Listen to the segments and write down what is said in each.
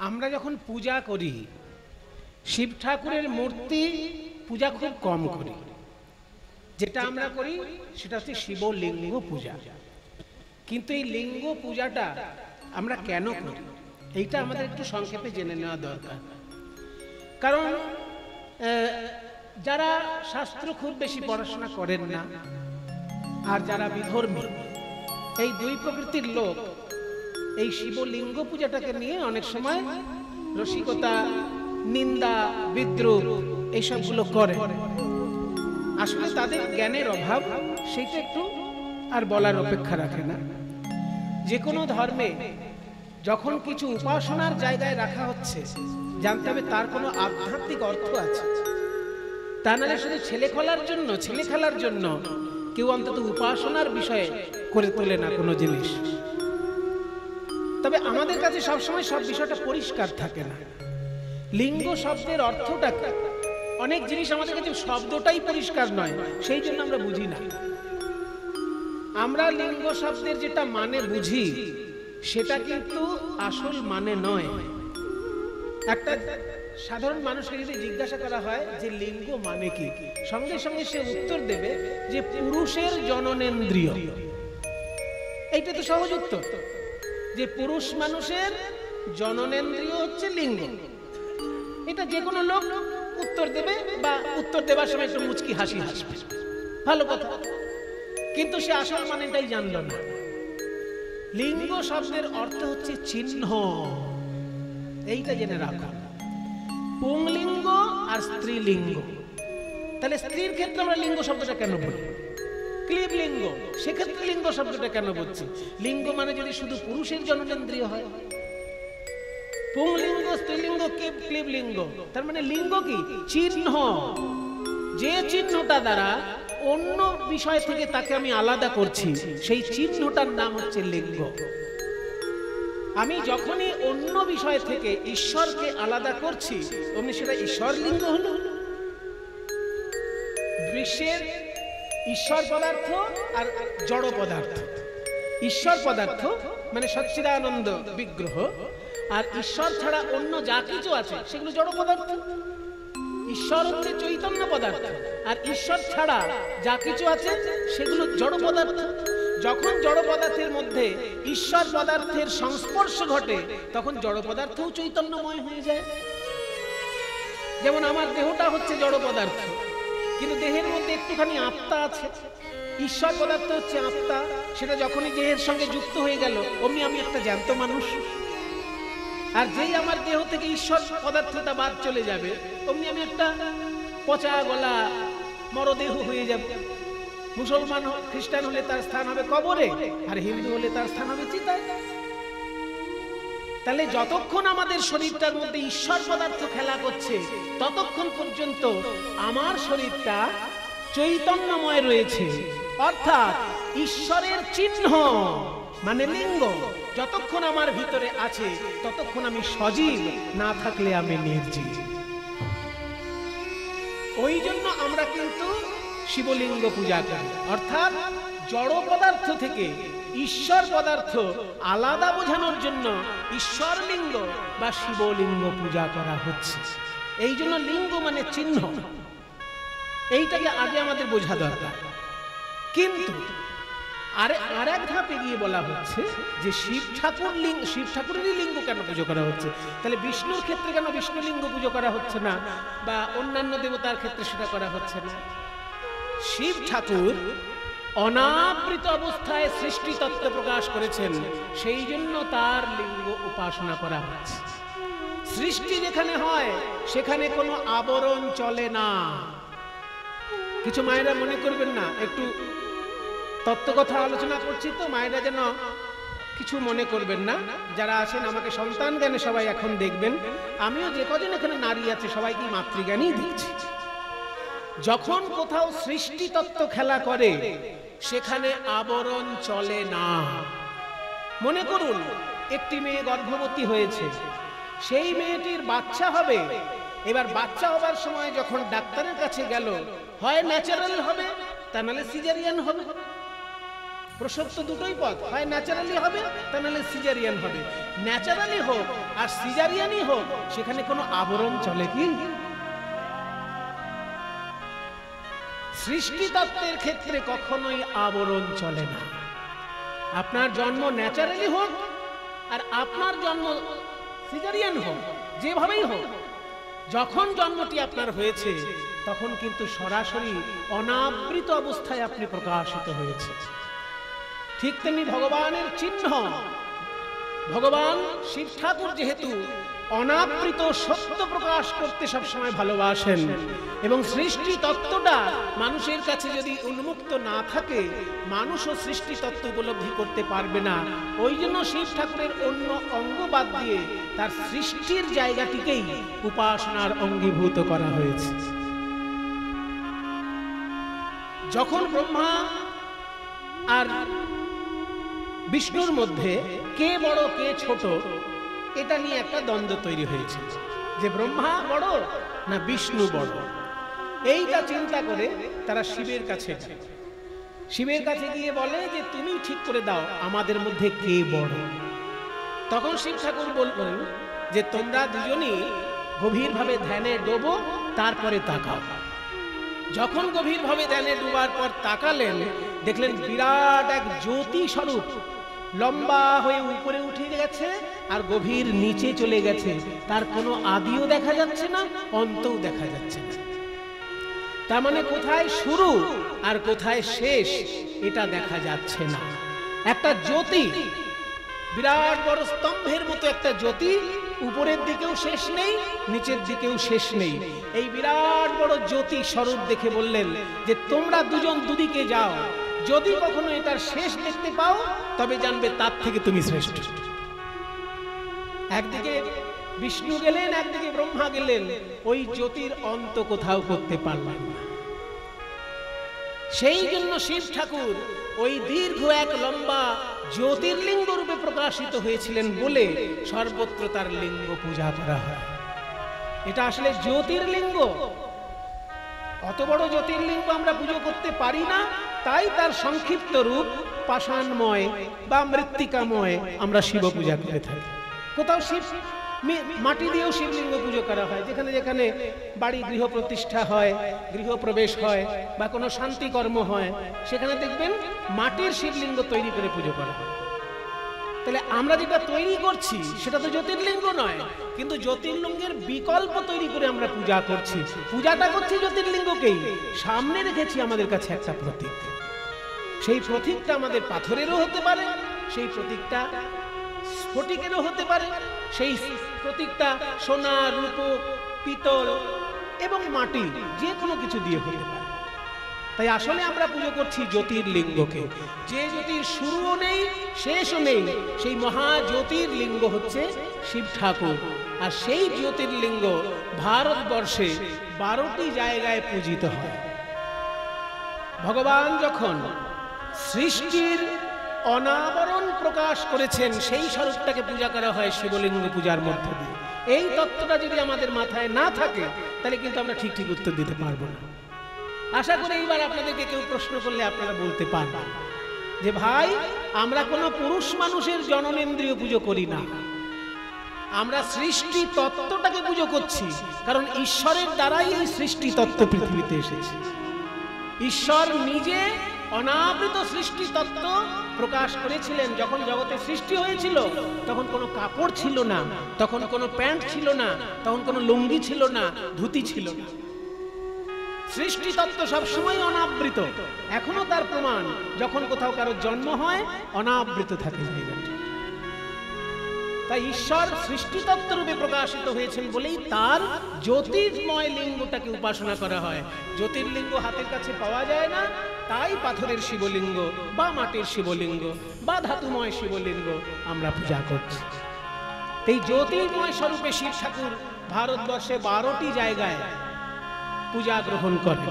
আমরা যখন পূজা করি শিব ঠাকুরের মূর্তি পূজা খুব কম করি। যেটা আমরা করি সেটা হচ্ছে শিবলিঙ্গ পূজা। কিন্তু এই লিঙ্গ পূজাটা আমরা কেন করি এইটা আমাদের একটু সংক্ষেপে জেনে নেওয়া দরকার। কারণ যারা শাস্ত্র খুব বেশি পড়াশোনা করেন না আর যারা বিধর্মী, এই দুই প্রকৃতির লোক এই শিবলিঙ্গ পূজাটাকে নিয়ে অনেক সময় রসিকতা, নিন্দা, বিদ্রুপ এইসবগুলো করে। আসলে তাদের জ্ঞানের অভাব, সেইটা একটু আর বলার অপেক্ষা রাখে না। যে কোনো ধর্মে যখন কিছু উপাসনার জায়গায় রাখা হচ্ছে জানতে হবে তার কোনো আধ্যাত্মিক অর্থ আছে। তা নাহলে শুধু ছেলে খেলার জন্য কেউ অন্তত উপাসনার বিষয়ে করে তোলে না কোনো জিনিস। তবে আমাদের কাছে সবসময় সব বিষয়টা পরিষ্কার থাকে না। লিঙ্গ শব্দের অর্থটা, অনেক জিনিস আমাদের কাছে শব্দটাই পরিষ্কার নয়, সেই জন্য আমরা বুঝি না। আমরা লিঙ্গ শব্দের যেটা মানে বুঝি সেটা কিন্তু আসল মানে নয়। একটা সাধারণ মানুষকে যদি জিজ্ঞাসা করা হয় যে লিঙ্গ মানে কি, সঙ্গে সঙ্গে সে উত্তর দেবে যে পুরুষের জননেন্দ্রিয়। এইটা তো সহজ উত্তর, যে পুরুষ মানুষের জননেন্দ্রিয় হচ্ছে লিঙ্গ। এটা যে কোনো লোক উত্তর দেবে, বা উত্তর দেবার সময় একটু মুচকি হাসি হাসবে, ভালো কথা। কিন্তু সে আসল মানেটাই জানল না। লিঙ্গ শব্দের অর্থ হচ্ছে চিহ্ন, এইটা জেনে রাখা। পুংলিঙ্গ আর স্ত্রীলিঙ্গ। তাহলে স্ত্রীর ক্ষেত্রে আমরা লিঙ্গ শব্দটা কেন বলি? ক্লীবলিঙ্গ, সেক্ষেত্রে লিঙ্গ শব্দটা কেন বলছি? লিঙ্গ মানে যদি শুধু পুরুষের জননেন্দ্রিয় হয়, পুংলিঙ্গ, স্ত্রীলিঙ্গ, ক্লীবলিঙ্গ, তার মানে লিঙ্গ কি? চিহ্ন। যে চিহ্নটা দ্বারা অন্য বিষয় থেকে তাকে আমি আলাদা করছি, সেই চিহ্নটার নাম হচ্ছে লিঙ্গ। আমি যখনই অন্য বিষয় থেকে ঈশ্বরকে আলাদা করছি অমনি সেটা ঈশ্বর লিঙ্গ হলো। বিশ্বের ঈশ্বর পদার্থ আর জড় পদার্থ। ঈশ্বর পদার্থ মানে সচ্চিদানন্দ বিগ্রহ, আর ঈশ্বর ছাড়া অন্য যা কিছু আছে সেগুলো জড় পদার্থ। ঈশ্বর হচ্ছে চৈতন্য পদার্থ, আর ঈশ্বর ছাড়া যা কিছু আছে সেগুলো জড় পদার্থ। যখন জড় পদার্থের মধ্যে ঈশ্বর পদার্থের সংস্পর্শ ঘটে তখন জড় পদার্থও চৈতন্যময় হয়ে যায়। যেমন আমার দেহটা হচ্ছে জড় পদার্থ, কিন্তু দেহের মধ্যে একটুখানি আত্মা আছে। ঈশ্বর পদার্থ হচ্ছে আত্মা, সেটা যখনই দেহের সঙ্গে যুক্ত হয়ে গেল অমনি আমি একটা জ্যান্ত মানুষ। আর যেই আমার দেহ থেকে ঈশ্বর পদার্থটা বাদ চলে যাবে অমনি আমি একটা পচা গলা মরদেহ হয়ে যাব। মুসলমান খ্রিস্টান হলে তার স্থান হবে কবরে, আর হিন্দু হলে তার স্থান হবে চিতায়। তাহলে যতক্ষণ আমাদের শরীরটার মধ্যে ঈশ্বর পদার্থ খেলা করছে ততক্ষণ পর্যন্ত আমার শরীরটা চৈতন্যময় রয়েছে, অর্থাৎ ঈশ্বরের চিহ্ন মানে লিঙ্গ যতক্ষণ আমার ভিতরে আছে ততক্ষণ আমি সজীব, না থাকলে আমি নির্জীব। ওই জন্য আমরা কিন্তু শিবলিঙ্গ পূজা করি, অর্থাৎ জড় পদার্থ থেকে ঈশ্বর পদার্থ আলাদা বোঝানোর জন্য ঈশ্বর লিঙ্গ বা শিবলিঙ্গ পূজা করা হচ্ছে। এই জন্য লিঙ্গ মানে চিহ্ন, এইটাকে আগে আমাদের বোঝা দরকার। কিন্তু আর এক ধাপ এগিয়ে বলা হচ্ছে যে শিব ঠাকুরেরই লিঙ্গ কেন পুজো করা হচ্ছে? তাহলে বিষ্ণুর ক্ষেত্রে কেন বিষ্ণু লিঙ্গ পুজো করা হচ্ছে না, বা অন্যান্য দেবতার ক্ষেত্রে সেটা করা হচ্ছে না? শিব ঠাকুর অনাবৃত অবস্থায় সৃষ্টি তত্ত্ব প্রকাশ করেছেন, সেই জন্য তার লিঙ্গ উপাসনা করা হচ্ছে। সৃষ্টি যেখানে হয় সেখানে কোনো আবরণ চলে না। কিছু মায়েরা মনে করবেন না, একটু তত্ত্ব কথা আলোচনা করছি তো, মায়েরা যেন কিছু মনে করবেন না। যারা আছেন আমাকে সন্তান জ্ঞানে সবাই এখন দেখবেন, আমিও যে কজন এখানে নারী আছে সবাইকে মাতৃজ্ঞানই দিচ্ছি। যখন কোথাও সৃষ্টি তত্ত্ব খেলা করে সেখানে আবরণ চলে না। মনে করুন একটি মেয়ে গর্ভবতী হয়েছে, সেই মেয়েটির বাচ্চা হবে। এবার বাচ্চা হবার সময় যখন ডাক্তারের কাছে গেল, হয় ন্যাচারাল হবে তা নাহলে সিজারিয়ান হবে। প্রসব তো দুটোই পথ, হয় ন্যাচারালি হবে তা নাহলে সিজারিয়ান হবে। ন্যাচারালি হোক আর সিজারিয়ানই হোক, সেখানে কোনো আবরণ চলে কি? সৃষ্টিতত্ত্বের ক্ষেত্রে কখনোই আবরণ চলে না। আপনার জন্ম ন্যাচারালি হোক আর আপনার জন্ম সিজারিয়ান হোক, যেভাবেই হোক, যখন জন্মটি আপনার হয়েছে তখন কিন্তু সরাসরি অনাবৃত অবস্থায় আপনি প্রকাশিত হয়েছে। ঠিক তেমনি ভগবানের চিহ্ন, ভগবান শিব ঠাকুর যেহেতু অনাবৃত সত্য প্রকাশ করতে সবসময় ভালোবাসেন, এবং সৃষ্টি তত্ত্বটা মানুষের কাছে যদি উন্মুক্ত না থাকে, মানুষও সৃষ্টি তত্ত্ব উপলব্ধি করতে পারবে না। ওই জন্য শিব ঠাকুরের অন্য অঙ্গ বাদ দিয়ে তার সৃষ্টির জায়গাটিকেই উপাসনার অঙ্গীভূত করা হয়েছে। যখন ব্রহ্মা আর বিষ্ণুর মধ্যে কে বড় কে ছোট, এটা নিয়ে একটা দ্বন্দ্ব তৈরি হয়েছে, যে ব্রহ্মা বড় না বিষ্ণু বড়। এইটা চিন্তা করে তারা শিবের কাছে যায়। শিবের কাছে গিয়ে বলে যে তুমি ঠিক করে দাও আমাদের মধ্যে কে বড়। তখন শিব ঠাকুর বললেন যে তোমরা দুজনই গভীরভাবে ধ্যানে ডোবো, তারপরে তাকাও। যখন গভীরভাবে ধ্যানে ডুবার পর তাকালেন, দেখলেন বিরাট এক জ্যোতি স্বরূপ লম্বা হয়ে উপরে উঠে গেছে আর গভীর নিচে চলে গেছে। তার কোনো আদিও দেখা যাচ্ছে না, অন্তও দেখা যাচ্ছে না। তার মানে কোথায় শুরু আর কোথায় শেষ এটা দেখা যাচ্ছে না। একটা জ্যোতি, বিরাট বড় স্তম্ভের মতো একটা জ্যোতি, উপরের দিকেও শেষ নেই, নিচের দিকেও শেষ নেই। এই বিরাট বড় জ্যোতি স্বরূপ দেখে বললেন যে তোমরা দুজন দুদিকে যাও, যদি কখনো এটার শেষ দেখতে পাও তবে জানবে তার থেকে তুমি শ্রেষ্ঠ। একদিকে বিষ্ণু গেলেন, একদিকে ব্রহ্মা গেলেন, ওই জ্যোতির অন্ত কোথাও করতে পারলেন না। সেই জন্য শিব ঠাকুর ওই দীর্ঘ এক লম্বা জ্যোতির্লিঙ্গ রূপে প্রকাশিত হয়েছিলেন বলে সর্বত্র তার লিঙ্গ পূজা করা হয়। এটা আসলে জ্যোতির্লিঙ্গ। অত বড় জ্যোতির্লিঙ্গ আমরা পুজো করতে পারি না, তাই তার সংক্ষিপ্ত রূপ পাষাণময় বা মৃত্তিকাময় আমরা শিব পূজা করে থাকি। কোথাও শিব মাটি দিয়েও শিবলিঙ্গ পুজো করা হয়। যেখানে যেখানে বাড়ি গৃহ প্রতিষ্ঠা হয়, গৃহপ্রবেশ হয় বা কোনো শান্তিকর্ম হয়, সেখানে দেখবেন মাটির শিবলিঙ্গ তৈরি করে পুজো করা হয়। তাহলে আমরা যেটা তৈরি করছি সেটা তো জ্যোতির্লিঙ্গ নয়, কিন্তু জ্যোতির্লিঙ্গের বিকল্প তৈরি করে আমরা পূজা করছি। পূজাটা করছি জ্যোতির্লিঙ্গকেই, সামনে রেখেছি আমাদের কাছে একটা প্রতীক। সেই প্রতীকটা আমাদের পাথরেরও হতে পারে, সেই প্রতীকটা স্ফটিকেরও হতে পারে, সেই প্রতীকটা সোনা, রূপো, পিতল এবং মাটি, যে কোনো কিছু দিয়ে হতে পারে। তাই আসলে আমরা পুজো করছি জ্যোতির্লিঙ্গকে, যে জ্যোতির শুরুও নেই শেষও নেই। সেই মহা জ্যোতির্লিঙ্গ হচ্ছে শিব ঠাকুর। আর সেই জ্যোতির্লিঙ্গ ভারতবর্ষে 12টি জায়গায় পূজিত হয়। ভগবান যখন সৃষ্টির অনাবরণ প্রকাশ করেছেন, সেই স্বরূপটাকে পূজা করা হয় শিবলিঙ্গ পূজার মধ্য দিয়ে। এই তত্ত্বটা যদি আমাদের মাথায় না থাকে তাহলে কিন্তু আমরা ঠিক ঠিক উত্তর দিতে পারবো না। আশা করি এইবার আপনাদেরকে কেউ প্রশ্ন করলে আপনারা বলতে পারবেন যে ভাই, আমরা কোনো পুরুষ মানুষের জননেন্দ্রিয় পুজো করি না, আমরা সৃষ্টি তত্ত্বটাকে পুজো করছি। কারণ ঈশ্বরের দ্বারাই এই সৃষ্টি তত্ত্ব পৃথিবীতে এসেছে। ঈশ্বর নিজে অনাবৃত সৃষ্টি তত্ত্ব প্রকাশ করেছিলেন। যখন জগতের সৃষ্টি হয়েছিল তখন কোনো কাপড় ছিল না, তখন কোনো প্যান্ট ছিল না, তখন কোনো লুঙ্গি ছিল না, ধুতি ছিল না। সৃষ্টি তত্ত্ব সবসময় অনাবৃত। এখনো তার প্রমাণ, যখন কোথাও কারো জন্ম হয় অনাবৃত থাকে জায়গাটি। তাই ঈশ্বর সৃষ্টি তত্ত্ব রূপে প্রকাশিত হয়েছেন বলেই তার জ্যোতির্ময় লিঙ্গটাকে উপাসনা করা হয়। জ্যোতির্লিঙ্গ হাতের কাছে পাওয়া যায় না, তাই পাথরের শিবলিঙ্গ বা মাটির শিবলিঙ্গ বা ধাতুময় শিবলিঙ্গ আমরা পূজা করছি। এই জ্যোতির্ময় স্বরূপে শিব ঠাকুর ভারতবর্ষে 12টি জায়গায় পূজা গ্রহণ করেন।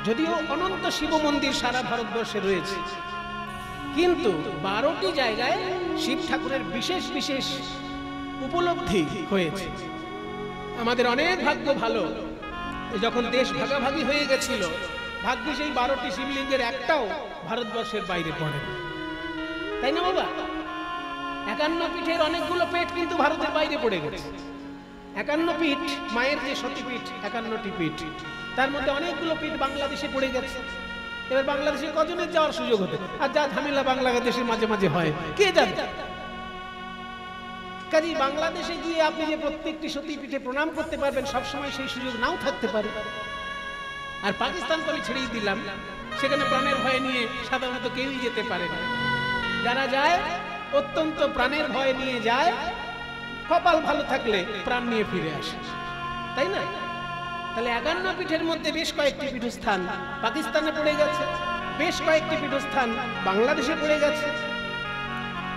যদিও অনন্ত শিব মন্দির সারা ভারতবর্ষে রয়েছে, কিন্তু 12টি জায়গায় শিব ঠাকুরের বিশেষ বিশেষ উপলব্ধি হয়েছে। আমাদের অনেক ভাগ্য ভালো, যখন দেশ ভাগাভাগি হয়ে গেছিল, ভাগ্যে সেই 12টি শিবলিঙ্গের একটাও ভারতবর্ষের বাইরে পড়ে না, তাই না বাবা? 51 পীঠের অনেকগুলো পেট কিন্তু ভারতের বাইরে পড়ে গেছে। 51 পীঠ, মায়ের যে সতীপীঠ 51টি পীঠ, তার মধ্যে অনেকগুলো পীঠ বাংলাদেশে পড়ে গেছে। এবার বাংলাদেশে কজনের যাওয়ার সুযোগ হতে, আর যা ঝামেলা বাংলাদেশের মাঝে মাঝে হয় কে জানে। কাজে বাংলাদেশে গিয়ে আপনি যে প্রত্যেকটি সতীপীঠে প্রণাম করতে পারবেন, সবসময় সেই সুযোগ নাও থাকতে পারে। আর পাকিস্তানকে আমি ছেড়েই দিলাম, সেখানে প্রাণের ভয় নিয়ে সাধারণত কেউই যেতে পারে না। যারা যায় অত্যন্ত প্রাণের ভয় নিয়ে যায়, কপাল ভালো থাকলে প্রাণ নিয়ে ফিরে আসে, তাই না? তাহলে 51 পীঠের মধ্যে বেশ কয়েকটি পীঠস্থান পাকিস্তানে পড়ে গেছে, বেশ কয়েকটি পীঠস্থান বাংলাদেশে পড়ে গেছে।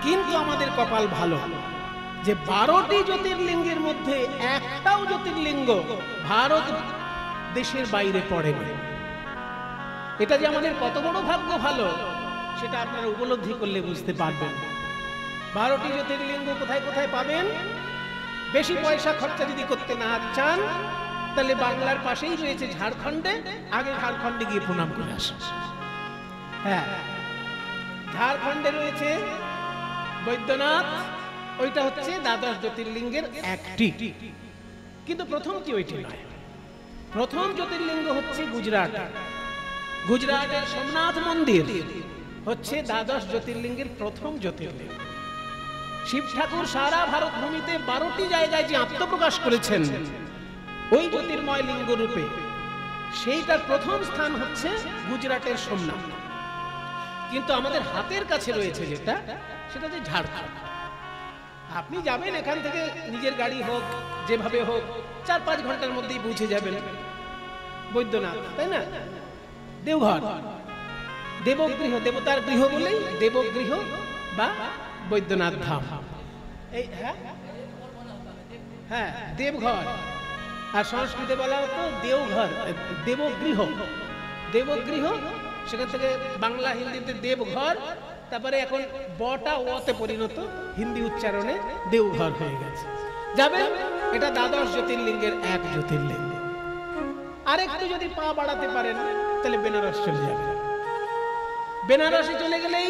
কিন্তু আমাদের কপাল ভালো যে 12টি জ্যোতির্লিঙ্গের মধ্যে একটাও জ্যোতির্লিঙ্গ ভারত দেশের বাইরে পড়ে না। এটা যে আমাদের কত বড় ভাগ্য ভালো, সেটা আপনারা উপলব্ধি করলে বুঝতে পারবেন। 12টি জ্যোতির্লিঙ্গ কোথায় কোথায় পাবেন? বেশি পয়সা খরচা যদি করতে না চান, তাহলে বাংলার পাশেই রয়েছে ঝাড়খণ্ডে, আগে ঝাড়খণ্ডে গিয়ে প্রণাম করে আসুন। হ্যাঁ, ঝাড়খণ্ডে রয়েছে বৈদ্যনাথ, ওইটা হচ্ছে দ্বাদশ জ্যোতির্লিঙ্গের একটি, কিন্তু প্রথমটি ওইটি নয়। প্রথম জ্যোতির্লিঙ্গ হচ্ছে গুজরাট। গুজরাটের সোমনাথ মন্দির হচ্ছে দ্বাদশ জ্যোতির্লিঙ্গের প্রথম জ্যোতির্লিঙ্গ। শিব ঠাকুর সারা ভারত ভূমিতে 12টি জায়গায় যে আত্মপ্রকাশ করেছেন ওই জ্যোতির্ময় লিঙ্গ রূপে, সেইটার প্রথম স্থান হচ্ছে গুজরাটের সোমনাথ। কিন্তু আমাদের হাতের কাছে রয়েছে যেটা, সেটা হচ্ছে ঝাড়খণ্ড। আপনি যাবেন এখান থেকে, নিজের গাড়ি হোক যেভাবে হোক, 4-5 ঘন্টার মধ্যেই পৌঁছে যাবেন বৈদ্যনাথ, তাই না? দেওঘর, দেবগৃহ, দেবতার গৃহ বলেই দেবগৃহ বা বৈদ্যনাথ ধাম। এই হ্যাঁ, দেবঘর, আর সংস্কৃতে বলা হতো দেওঘর, দেবগৃহ। দেবগৃহ, সেখান থেকে বাংলা হিন্দিতে দেবঘর, তারপরে এখন বটা ওতে পরিণত, হিন্দি উচ্চারণে দেওঘর হয়ে গেছে। যাবেন, এটা দ্বাদশ জ্যোতির্লিঙ্গের এক জ্যোতির্লিঙ্গ। আরেকটু যদি পা বাড়াতে পারেন তাহলে বেনারস চলে যাবেন। বেনারসে চলে গেলেই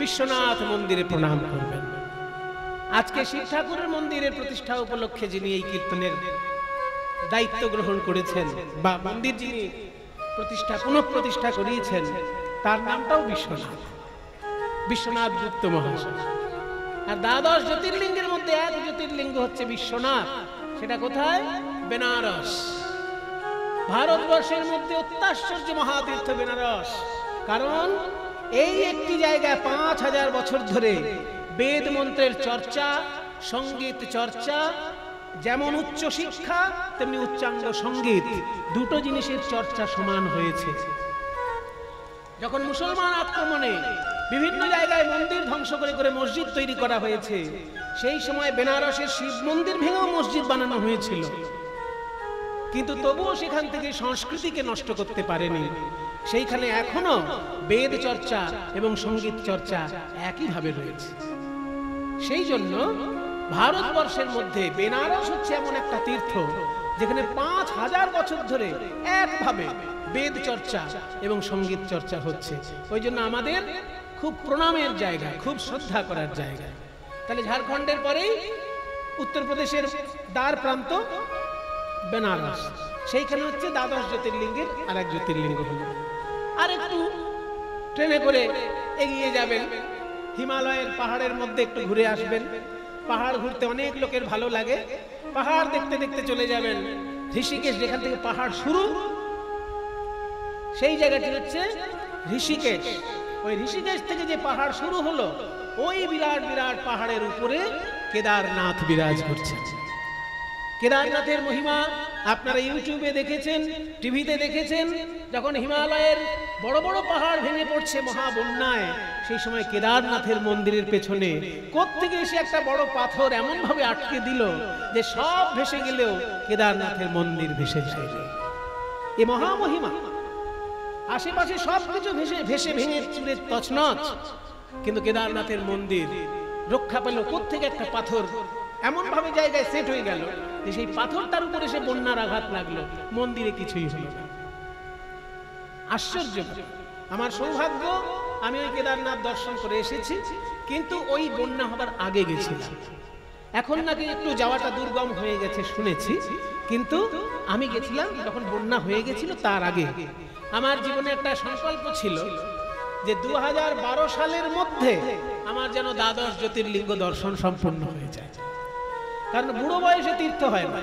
বিশ্বনাথ মন্দিরে প্রণাম করবেন। আজকে শিব ঠাকুরের মন্দিরের প্রতিষ্ঠা উপলক্ষে যিনি এই কীর্তনের দায়িত্ব গ্রহণ করেছেন, বা মন্দির যিনি পুনঃপ্রতিষ্ঠা করিয়েছেন, তার নামটাও বিশ্বনাথ, বিশ্বনাথ গুপ্ত মহাশয়। আর দ্বাদশ জ্যোতির্লিঙ্গের মধ্যে এক জ্যোতির্লিঙ্গ হচ্ছে বিশ্বনাথ। সেটা কোথায়? বেনারস। ভারতবর্ষের মধ্যে অত্যাশ্চর্য মহাতীর্থ বেনারস, কারণ এই একটি জায়গায় 5000 বছর ধরে বেদ মন্ত্রের চর্চা, সঙ্গীত চর্চা, যেমন উচ্চ শিক্ষা তেমনি উচ্চাঙ্গ সঙ্গীত, দুটো জিনিসের চর্চা সমান হয়েছে। যখন মুসলমান আক্রমণে বিভিন্ন জায়গায় মন্দির ধ্বংস করে করে মসজিদ তৈরি করা হয়েছে, সেই সময় বেনারসের শিব মন্দির ভেঙেও মসজিদ বানানো হয়েছিল, কিন্তু তবুও সেখান থেকে সংস্কৃতিকে নষ্ট করতে পারেনি। সেইখানে এখনো বেদ চর্চা এবং সঙ্গীত চর্চা একইভাবে রয়েছে। সেই জন্য ভারতবর্ষের মধ্যে বেনারস হচ্ছে এমন একটা তীর্থ যেখানে 5000 বছর ধরে একভাবে বেদ চর্চা এবং সঙ্গীত চর্চা হচ্ছে। ওই জন্য আমাদের খুব প্রণামের জায়গা, খুব শ্রদ্ধা করার জায়গা। তাহলে ঝাড়খণ্ডের পরেই উত্তরপ্রদেশের দ্বার প্রান্ত বেনারস, সেইখানে হচ্ছে দ্বাদশ জ্যোতির্লিঙ্গের আরেক জ্যোতির্লিঙ্গ হল। আর একটু ট্রেনে করে এগিয়ে যাবেন, হিমালয়ের পাহাড়ের মধ্যে একটু ঘুরে আসবেন। পাহাড় ঘুরতে অনেক লোকের ভালো লাগে। পাহাড় দেখতে দেখতে চলে যাবেন ঋষিকেশ, যেখান থেকে পাহাড় শুরু, সেই জায়গাটি হচ্ছে ঋষিকেশ। ওই ঋষিকেশ থেকে যে পাহাড় শুরু হলো, ওই বিরাট বিরাট পাহাড়ের উপরে কেদারনাথ বিরাজ করছে। কেদারনাথের মহিমা আপনারা ইউটিউবে দেখেছেন, টিভিতে দেখেছেন। যখন হিমালয়ের বড় বড় পাহাড় ভেঙে পড়ছে মহাবন্যায়, সেই সময় কেদারনাথের মন্দিরের পেছনে কোত্থেকে এসে একটা বড় পাথর এমন ভাবে আটকে দিল যে সব ভেসে গেলেও কেদারনাথের মন্দির ভেসে যায়নি। এ মহামহিমা। আশেপাশে সবকিছু ভেসে ভেঙে চুরে তছনছ, কিন্তু কেদারনাথের মন্দির রক্ষা পেল। কোত্থেকে একটা পাথর এমন ভাবে জায়গায় সেট হয়ে গেল যে সেই পাথরটার উপরে সে বন্যার আঘাত লাগলো, মন্দিরে কিছুই হলো না। আশ্চর্য। আমার সৌভাগ্য আমি ওই কেদারনাথ দর্শন করে এসেছি, কিন্তু ওই বন্যা হবার আগে গেছিলাম। এখন নাকি একটু যাওয়াটা দুর্গম হয়ে গেছে শুনেছি, কিন্তু আমি গেছিলাম যখন বন্যা হয়ে গেছিল তার আগে। আমার জীবনে একটা সংকল্প ছিল যে 2012 সালের মধ্যে আমার যেন দ্বাদশ জ্যোতির্লিঙ্গ দর্শন সম্পূর্ণ হয়ে যায়। কারণ বুড়ো বয়সে তীর্থ হয় না।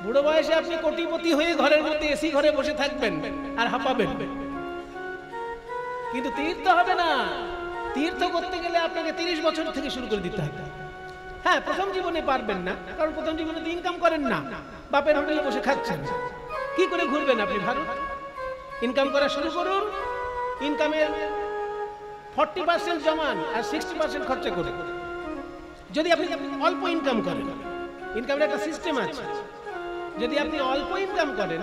বুড়ো বয়সে আপনি কোটিপতি হয়ে ঘরের মধ্যে এসি ঘরে বসে থাকবেন আর হাঁপাবেন, কিন্তু তীর্থ হবে না। তীর্থ করতে গেলে আপনাকে 30 বছর থেকে শুরু করে দিতে হবে। হ্যাঁ, প্রথম জীবনে পারবেন না, কারণ প্রথম জীবনে তো ইনকাম করেন না, বাপের হোটেলে বসে খাচ্ছেন। কি করে ঘুরবেন আপনি ভারত? ইনকাম করা শুরু করুন, ইনকামের 40% জমান আর 60% খরচা করে। যদি আপনি অল্প ইনকাম করেন, ইনকামের একটা সিস্টেম আছে, যদি আপনি অল্প ইনকাম করেন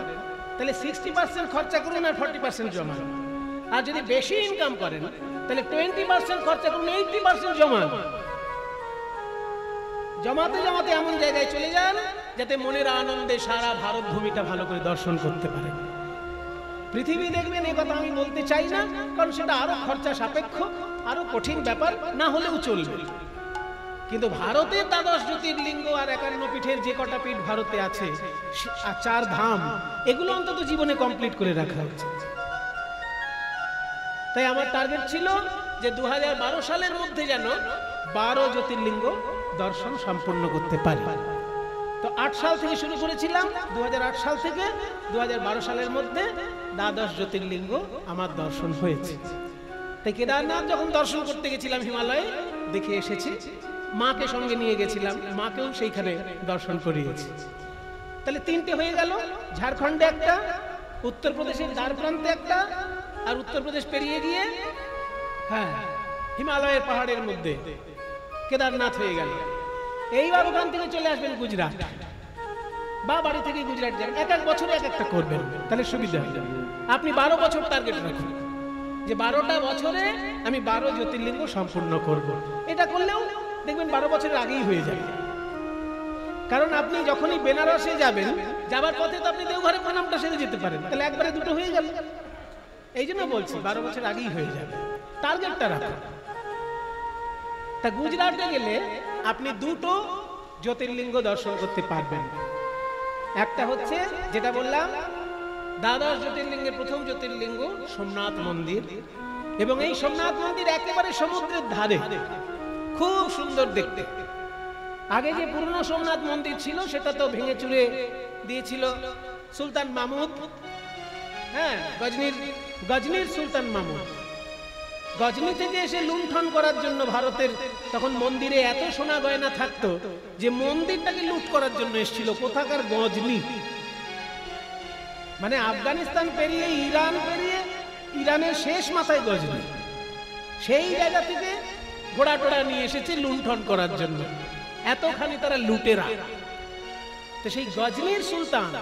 তাহলে 60% খরচা করুন আর 40% জমান। আর যদি বেশি ইনকাম করেন তাহলে 20% খরচা করুন, 80% জমান। জমাতে জমাতে এমন জায়গায় চলে যান যাতে মনের আনন্দে সারা ভারত ভূমিটা ভালো করে দর্শন করতে পারেন। পৃথিবী দেখবেন, এ কথা আমি বলতে চাই না, কারণ সেটা আরো খরচা সাপেক্ষ, আরো কঠিন ব্যাপার, না হলেও চলবে। কিন্তু ভারতের দ্বাদশ জ্যোতির্লিঙ্গ আর 51 পীঠের যে কটা পীঠ ভারতে আছে, 4 ধাম, এগুলো অন্তত জীবনে কমপ্লিট করে রাখা উচিত। তাই আমার টার্গেট ছিল যে 2012 সালের মধ্যে যেন 12 জ্যোতির্লিঙ্গ দর্শন সম্পূর্ণ করতে পারি। তো 8 সাল থেকে শুরু করেছিলাম, 2008 সাল থেকে 2012 সালের মধ্যে দ্বাদশ জ্যোতির্লিঙ্গ আমার দর্শন হয়েছে। তাই কেদারনাথ যখন দর্শন করতে গেছিলাম হিমালয়ে, দেখে এসেছি, মাকে সঙ্গে নিয়ে গেছিলাম, মাকেও সেইখানে দর্শন করিয়েছি। তাহলে 3টে হয়ে গেল। ঝাড়খণ্ডে একটা, উত্তরপ্রদেশের দ্বার প্রান্তে একটা, আর উত্তরপ্রদেশ পেরিয়ে গিয়ে হ্যাঁ হিমালয়ের পাহাড়ের মধ্যে কেদারনাথ হয়ে গেল। এইবার ওখান থেকে চলে আসবেন গুজরাট, বা বাড়ি থেকে গুজরাট যাবেন। এক বছরে এক একটা করবেন, তাহলে সুবিধা হবে। আপনি 12 বছর টার্গেট রাখুন যে 12টা বছরে আমি 12 জ্যোতির্লিঙ্গ সম্পূর্ণ করব। এটা করলেও দেখবেন 12 বছরের আগেই হয়ে যাবে। কারণ আপনি যখনই বেনারসে যাবেন, যাবার পথে তো আপনি দেওঘরে প্রণামটা সেরে যেতে পারেন, তাহলে একবারে দুটো হয়ে গেল। এই জন্য বলছি 12 বছর আগেই হয়ে যাবে, টার্গেটটা রাখুন। তা গুজরাটে গেলে আপনি 2টো জ্যোতির্লিঙ্গ দর্শন করতে পারবেন। একটা হচ্ছে যেটা বললাম দ্বাদশ জ্যোতির্লিঙ্গের প্রথম জ্যোতির্লিঙ্গ সোমনাথ মন্দির, এবং এই সোমনাথ মন্দির একেবারে সমুদ্রের ধারে, খুব সুন্দর দেখতে। আগে যে পুরনো সোমনাথ মন্দির ছিল সেটা তো ভেঙে চুরে দিয়েছিল সুলতান মাহমুদ। হ্যাঁ, গজনির সুলতান মাহমুদ গজনি থেকে এসে লুণ্ঠন করার জন্য ভারতের তখন মন্দিরে এত সোনা গয়না থাকতো যে মন্দিরটাকে লুট করার জন্য এসেছিল কোথাকার গজনি, মানে আফগানিস্তান পেরিয়ে ইরান পেরিয়ে ইরানের শেষ মাথায় গজনি, সেই জায়গা থেকে ঘোড়া টোড়া নিয়ে এসেছে লুণ্ঠন করার জন্য। এতখানি তারা লুটেরা। তো সেই গজনির সুলতান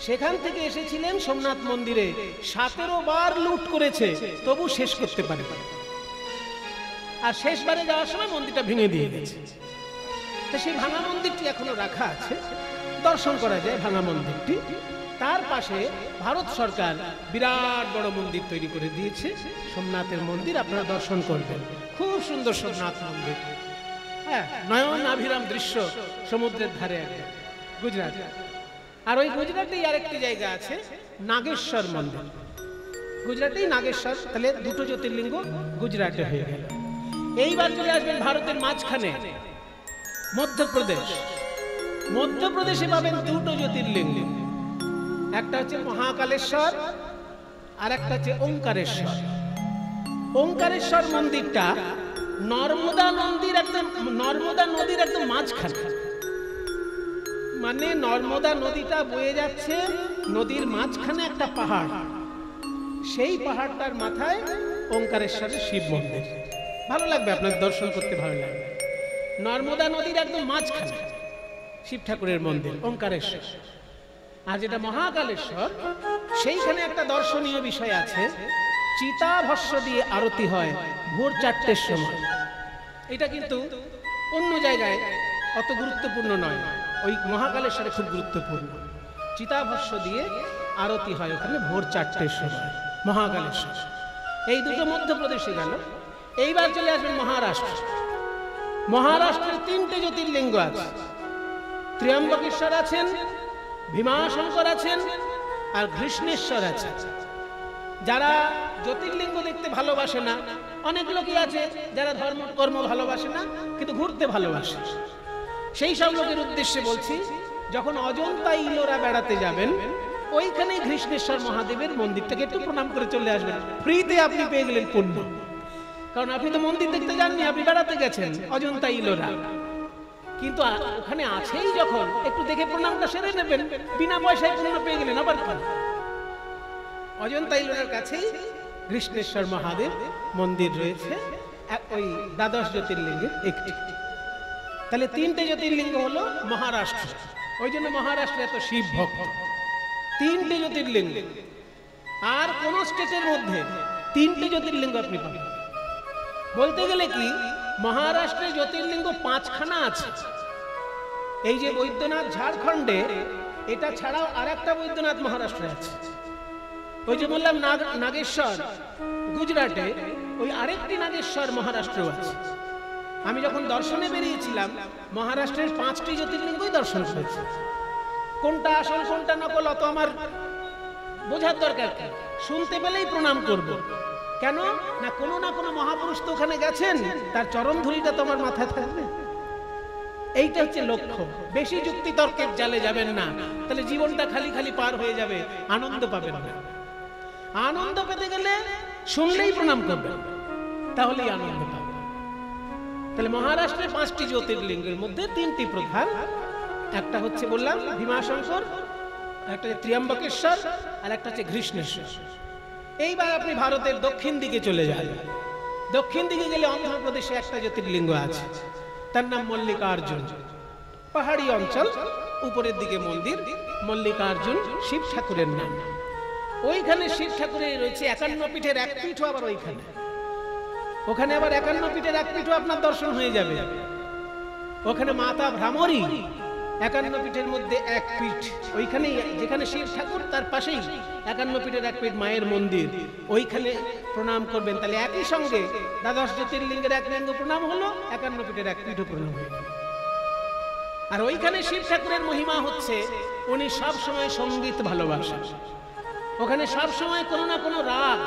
সেখান থেকে এসেছিলেন সোমনাথ মন্দিরে, 17 বার লুট করেছে, তবু শেষ করতে পারে। আর শেষবারে যাওয়ার সময় মন্দিরটা ভেঙে দিয়ে গেছে। তো সেই ভাঙা মন্দিরটি এখনো রাখা আছে, দর্শন করা যায় ভাঙা মন্দিরটি। তার পাশে ভারত সরকার বিরাট বড় মন্দির তৈরি করে দিয়েছে, সোমনাথের মন্দির, আপনারা দর্শন করবেন। খুব সুন্দর সোমনাথ মন্দির, হ্যাঁ, নয়ন আভিরাম দৃশ্য সমুদ্রের ধারে একদম গুজরাট। আর ওই গুজরাটেই আরেকটি জায়গা আছে নাগেশ্বর মন্দির, গুজরাটেই নাগেশ্বর। তাহলে 2টো জ্যোতির্লিঙ্গ গুজরাটে হয়ে গেল। এইবার চলে আসবেন ভারতের মাঝখানে মধ্যপ্রদেশ। মধ্যপ্রদেশে পাবেন 2টো জ্যোতির্লিঙ্গ, একটা হচ্ছে মহাকালেশ্বর আর একটা হচ্ছে ওঙ্কারেশ্বর। ওঙ্কারেশ্বর মন্দিরটা নর্মদা নদীর একদম মাঝখানে, মানে নর্মদা নদীটা বয়ে যাচ্ছে, নদীর মাঝখানে একটা পাহাড়, সেই পাহাড়টার মাথায় ওঙ্কারেশ্বরের শিব মন্দির। ভালো লাগবে আপনার দর্শন করতে, ভালো লাগবে। নর্মদা নদীর একদম মাঝখানে শিব ঠাকুরের মন্দির ওঙ্কারেশ্বর। আর যেটা মহাকালেশ্বর, সেইখানে একটা দর্শনীয় বিষয় আছে, চিতাভস্ম দিয়ে আরতি হয় ভোর 4টের সময়। এটা কিন্তু অন্য জায়গায় অত গুরুত্বপূর্ণ নয়, ওই মহাকালেশ্বরে খুব গুরুত্বপূর্ণ। চিতাভস্ম দিয়ে আরতি হয় ওখানে ভোর 4টের সময় মহাকালেশ্বর। এই দুটো মধ্যপ্রদেশে গেল। এইবার চলে আসবেন মহারাষ্ট্র। মহারাষ্ট্রের 3টে জ্যোতির্লিঙ্গ আছে। ত্র্যম্বকেশ্বর আছেন, ভীমাশঙ্কর আছেন, আর কৃষ্ণেশ্বর আছে। যারা জ্যোতির্লিঙ্গ দেখতে ভালোবাসে না, অনেক লোকই আছে যারা ধর্ম কর্ম ভালোবাসে না কিন্তু ঘুরতে ভালোবাসে, সেই সব লোকের উদ্দেশ্যে বলছি, যখন অজন্তা ইলোরা বেড়াতে যাবেন, ওইখানে কৃষ্ণেশ্বর মহাদেবের মন্দিরটাকে একটু প্রণাম করে চলে আসবেন। ফ্রিতে আপনি পেয়ে গেলেন পুণ্য। কারণ আপনি তো মন্দির দেখতে যাননি, আপনি বেড়াতে গেছেন অজন্তা ইলোরা, কিন্তু ওখানে আছেই যখন, একটু দেখে প্রণামটা সেরে নেবেন, বিনা পয়সায় পুণ্য পেয়ে গেলেন। আবার কি, অজন্তা ইলোরার কাছেই কৃষ্ণেশ্বর মহাদেব মন্দির রয়েছে, ওই দ্বাদশ জ্যোতির্লিঙ্গের একটি। তাহলে 3টে জ্যোতির্লিঙ্গ হলো মহারাষ্ট্র। ওই জন্য মহারাষ্ট্রে এত শিব ভক্ত। 3টে জ্যোতির্লিঙ্গ, আর কোন স্টেটের মধ্যে 3টে জ্যোতির্লিঙ্গ আপনি পাবেন। বলতে গেলে কি, মহারাষ্ট্রে জ্যোতির্লিঙ্গ 5খানা আছে। এই যে বৈদ্যনাথ ঝাড়খণ্ডে, এটা ছাড়াও আর একটা বৈদ্যনাথ মহারাষ্ট্রে আছে। ওই যে বললাম নাগেশ্বর গুজরাটে, ওই আরেকটি নাগেশ্বর মহারাষ্ট্রেও আছে। আমি যখন দর্শনে বেরিয়েছিলাম, মহারাষ্ট্রের 5টি জ্যোতির্লিঙ্গই দর্শন করেছি। কোনটা আসল কোনটা নকল অত আমার বোঝার দরকার কি, শুনতে পেলেই প্রণাম করব। কেন না, কোনো না কোনো মহাপুরুষ তো ওখানে গেছেন, তার চরণ ধুলিটা তো আমার মাথায় থাকবে। এইটা হচ্ছে লক্ষ্য। বেশি যুক্তি তর্কের জালে যাবেন না, তাহলে জীবনটা খালি খালি পার হয়ে যাবে, আনন্দ পাবেন না। আনন্দ পেতে গেলে শুনলেই প্রণাম করবেন, তাহলেই আনন্দ পাবেন। তাহলে মহারাষ্ট্রে 5টি জ্যোতির্লিঙ্গের মধ্যে 3টি প্রধান। একটা হচ্ছে বললাম ভীমাশঙ্কর, একটা হচ্ছে ত্র্যম্বকেশ্বর, আর একটা হচ্ছে কৃষ্ণেশ্বর। এইবার আপনি ভারতের দক্ষিণ দিকে চলে যান। দক্ষিণ দিকে গেলে অন্ধ্রপ্রদেশে একটা জ্যোতির্লিঙ্গ আছে, তার নাম মল্লিকার্জুন। পাহাড়ি অঞ্চল, উপরের দিকে মন্দির, মল্লিকার্জুন শিব ঠাকুরের নাম। ওইখানে শিব ঠাকুরের রয়েছে 51 পীঠের এক পীঠও আবার ওইখানে। ওখানে আবার 51 পীঠের এক পীঠও আপনার দর্শন হয়ে যাবে। ওখানে মাতা ভ্রামরী 51 পীঠের মধ্যে এক পীঠ, ওইখানেই যেখানে শিব ঠাকুর, তার পাশেই 51 পীঠের এক পীঠ মায়ের মন্দির, ওইখানে প্রণাম করবেন। তাহলে একই সঙ্গে দ্বাদশ জ্যোতির্লিঙ্গের এক লিঙ্গ প্রণাম হলো, 51 পীঠের এক পীঠও প্রণাম হয়ে গেল। আর ওইখানে শিব ঠাকুরের মহিমা হচ্ছে, উনি সব সময় সঙ্গীত ভালোবাসেন। ওখানে সব সময় কোনো না কোনো রাগ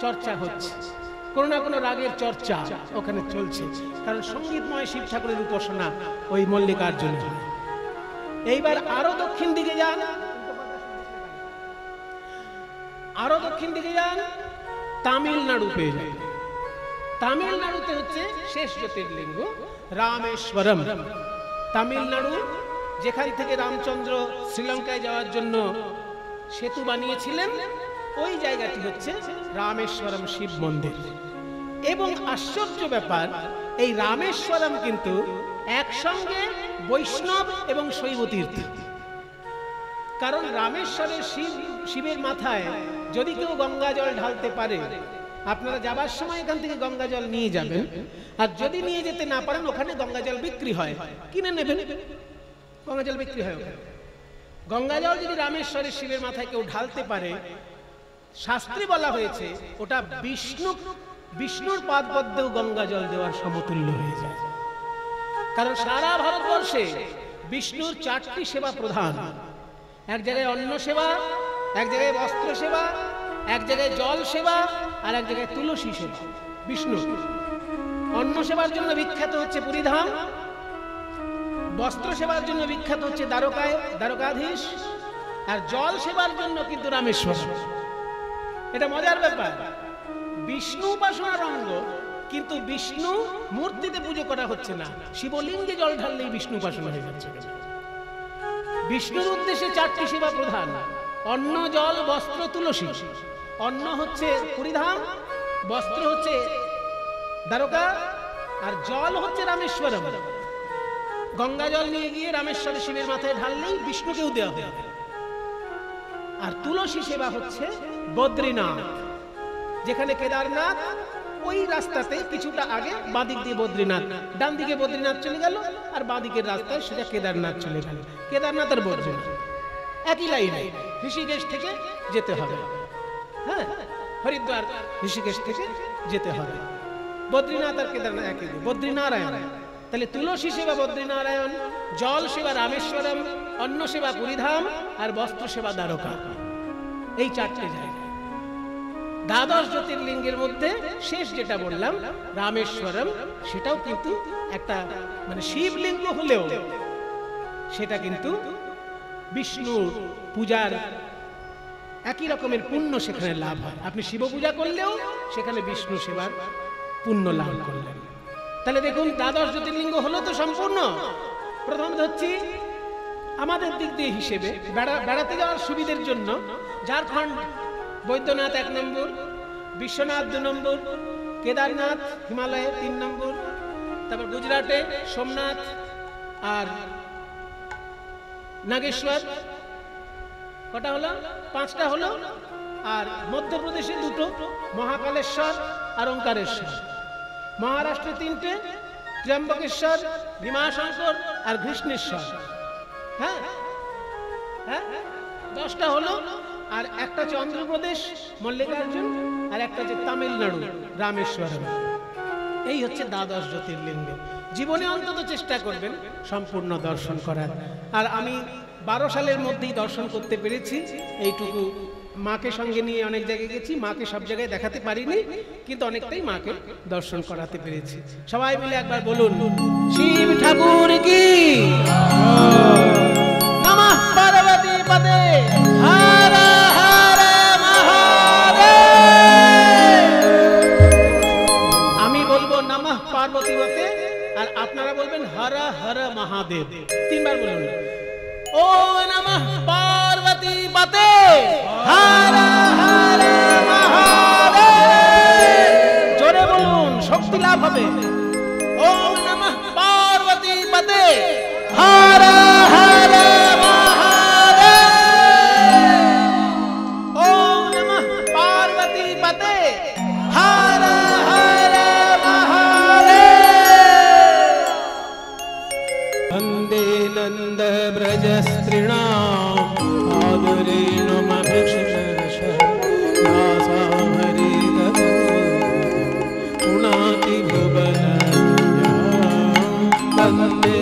চর্চা হচ্ছে, কোনো না কোনো রাগের চর্চা ওখানে চলছে, কারণ সঙ্গীতময় শিব ঠাকুরের উপাসনা ওই মল্লিকার্জুনে হয়। এইবার আরো দক্ষিণ দিকে যান, আরো দক্ষিণ দিকে যান, তামিলনাড়ু পেয়ে যান। তামিলনাড়ুতে হচ্ছে শেষ জ্যোতির্লিঙ্গ রামেশ্বরম। তামিলনাড়ু, যেখান থেকে রামচন্দ্র শ্রীলঙ্কায় যাওয়ার জন্য সেতু বানিয়েছিলেন, ওই জায়গাটি হচ্ছে রামেশ্বরম শিব মন্দির। এবং আশ্চর্য ব্যাপার, এই রামেশ্বরম কিন্তু একসঙ্গে বৈষ্ণব এবং শৈব তীর্থ। কারণ রামেশ্বরের শিবের মাথায় যদি কেউ গঙ্গা জল ঢালতে পারে, আপনারা যাবার সময় এখান থেকে গঙ্গা জল নিয়ে যাবেন, আর যদি নিয়ে যেতে না পারেন, ওখানে গঙ্গা জল বিক্রি হয়, কিনে নেবেন। গঙ্গা জল বিক্রি হয় ওখানে। গঙ্গা জল যদি রামেশ্বরের শিবের মাথায় কেউ ঢালতে পারে, শাস্ত্রে বলা হয়েছে ওটা বিষ্ণুর পাদপদ্মেও গঙ্গা জল দেওয়ার সমতুল্য হয়ে যায়। কারণ সারা ভারতবর্ষে বিষ্ণুর 4টি সেবা প্রধান। এক জায়গায় অন্ন সেবা, এক জায়গায় বস্ত্র সেবা, এক জায়গায় জল সেবা, আর এক জায়গায় তুলসী সেবা। বিষ্ণু অন্ন সেবার জন্য বিখ্যাত হচ্ছে পুরীধাম, বস্ত্র সেবার জন্য বিখ্যাত হচ্ছে দ্বারকাধীশ, আর জল সেবার জন্য কিন্তু রামেশ্বর। এটা মজার ব্যাপার, বিষ্ণু উপাসনার অঙ্গ, কিন্তু বিষ্ণু মূর্তিতে পুজো করা হচ্ছে না, শিবলিঙ্গে জল ঢাললেই বিষ্ণু উপাসনা হয়ে যাচ্ছে। বিষ্ণুর উদ্দেশ্যে 4টি সেবা প্রধান: অন্ন, জল, বস্ত্র, তুলসী। অন্ন হচ্ছে পুরীধাম, বস্ত্র হচ্ছে দ্বারকা, আর জল হচ্ছে রামেশ্বরম। গঙ্গা জল নিয়ে গিয়ে রামেশ্বর শিবের মাথায় ঢাললেই বিষ্ণুকেও দেওয়া হবে। আর তুলসী সেবা হচ্ছে বদ্রীনাথ, যেখানে কেদারনাথ, ওই রাস্তাতে কিছুটা আগে বাঁদিক দিয়ে বদ্রীনাথ, ডান দিকে বদ্রীনাথ চলে গেল, আর বাঁদিকের রাস্তায় সেটা কেদারনাথ চলে গেল। কেদারনাথ আর বদ্রীনাথ একই লাইনে, ঋষিকেশ থেকে যেতে হবে। হ্যাঁ, হরিদ্বার ঋষিকেশ থেকে যেতে হবে। বদ্রীনাথ আর কেদারনাথ একই, বদ্রীনারায়ণ। তাহলে তুলসী সেবা বদ্রীনারায়ণ, জল সেবা রামেশ্বরম, অন্ন সেবা পুরীধাম, আর বস্ত্র সেবা দ্বারকা। এই চারটে জায়গা। দ্বাদশ জ্যোতির্লিঙ্গের মধ্যে শেষ যেটা বললাম রামেশ্বরম, সেটাও কিন্তু একটা মানে শিবলিঙ্গ হলেও সেটা কিন্তু বিষ্ণুর পূজার একই রকমের পুণ্য সেখানে লাভ হয়। আপনি শিব পূজা করলেও সেখানে বিষ্ণু সেবার পুণ্য লাভ করলেন। তাহলে দেখুন দ্বাদশ জ্যোতির্লিঙ্গ হলো তো সম্পূর্ণ। প্রথমত হচ্ছে আমাদের দিক দিয়ে হিসেবে বেড়াতে যাওয়ার সুবিধের জন্য ঝাড়খণ্ড বৈদ্যনাথ 1 নম্বর, বিশ্বনাথ 2 নম্বর, কেদারনাথ হিমালয়ে 3 নম্বর, তারপর গুজরাটে সোমনাথ আর নাগেশ্বর, কটা হলো? 5টা হলো। আর মধ্যপ্রদেশে 2টো, মহাকালেশ্বর আর ওঙ্কারেশ্বর। মহারাষ্ট্রে 3টে, ত্র্যম্বকেশ্বর, ভীমাশঙ্কর আর কৃষ্ণেশ্বর। হ্যাঁ হ্যাঁ, 10টা হলো। আর একটা হচ্ছে অন্ধ্রপ্রদেশ মল্লিকার্জুন, আর একটা হচ্ছে তামিলনাড়ু রামেশ্বরম। এই হচ্ছে দ্বাদশ জ্যোতির্লিঙ্গ। জীবনে অন্তত চেষ্টা করবেন সম্পূর্ণ দর্শন করার। আর আমি 12 সালের মধ্যেই দর্শন করতে পেরেছি এইটুকু। মাকে সঙ্গে নিয়ে অনেক জায়গায় গেছি, মাকে সব জায়গায় দেখাতে পারিনি, কিন্তু অনেকটাই মাকে দর্শন করাতে পেরেছি। সবাই মিলে একবার বলুন শিব ঠাকুর কি নমঃ পার্বতী পদে হর হর মহাদেব। আমি বলবো নমঃ পার্বতী পদে, আর আপনারা বলবেন হর হর মহাদেব। 3 বার বলুন। ও নমঃ পার্বতী পদে হর হর মহাদেব। জোরে বলুন, শক্তি লাভ হবে। ওম নমঃ পার্বতী পদে হর হর মহাদেব। ওম নমঃ পার্বতী পদে হর হর মহাদেব। বন্দে নন্দ ব্রজ স্ত্রীণাম আদরেণ মভিষিষ দাসামরি গুণাতি ভুবন বন্দে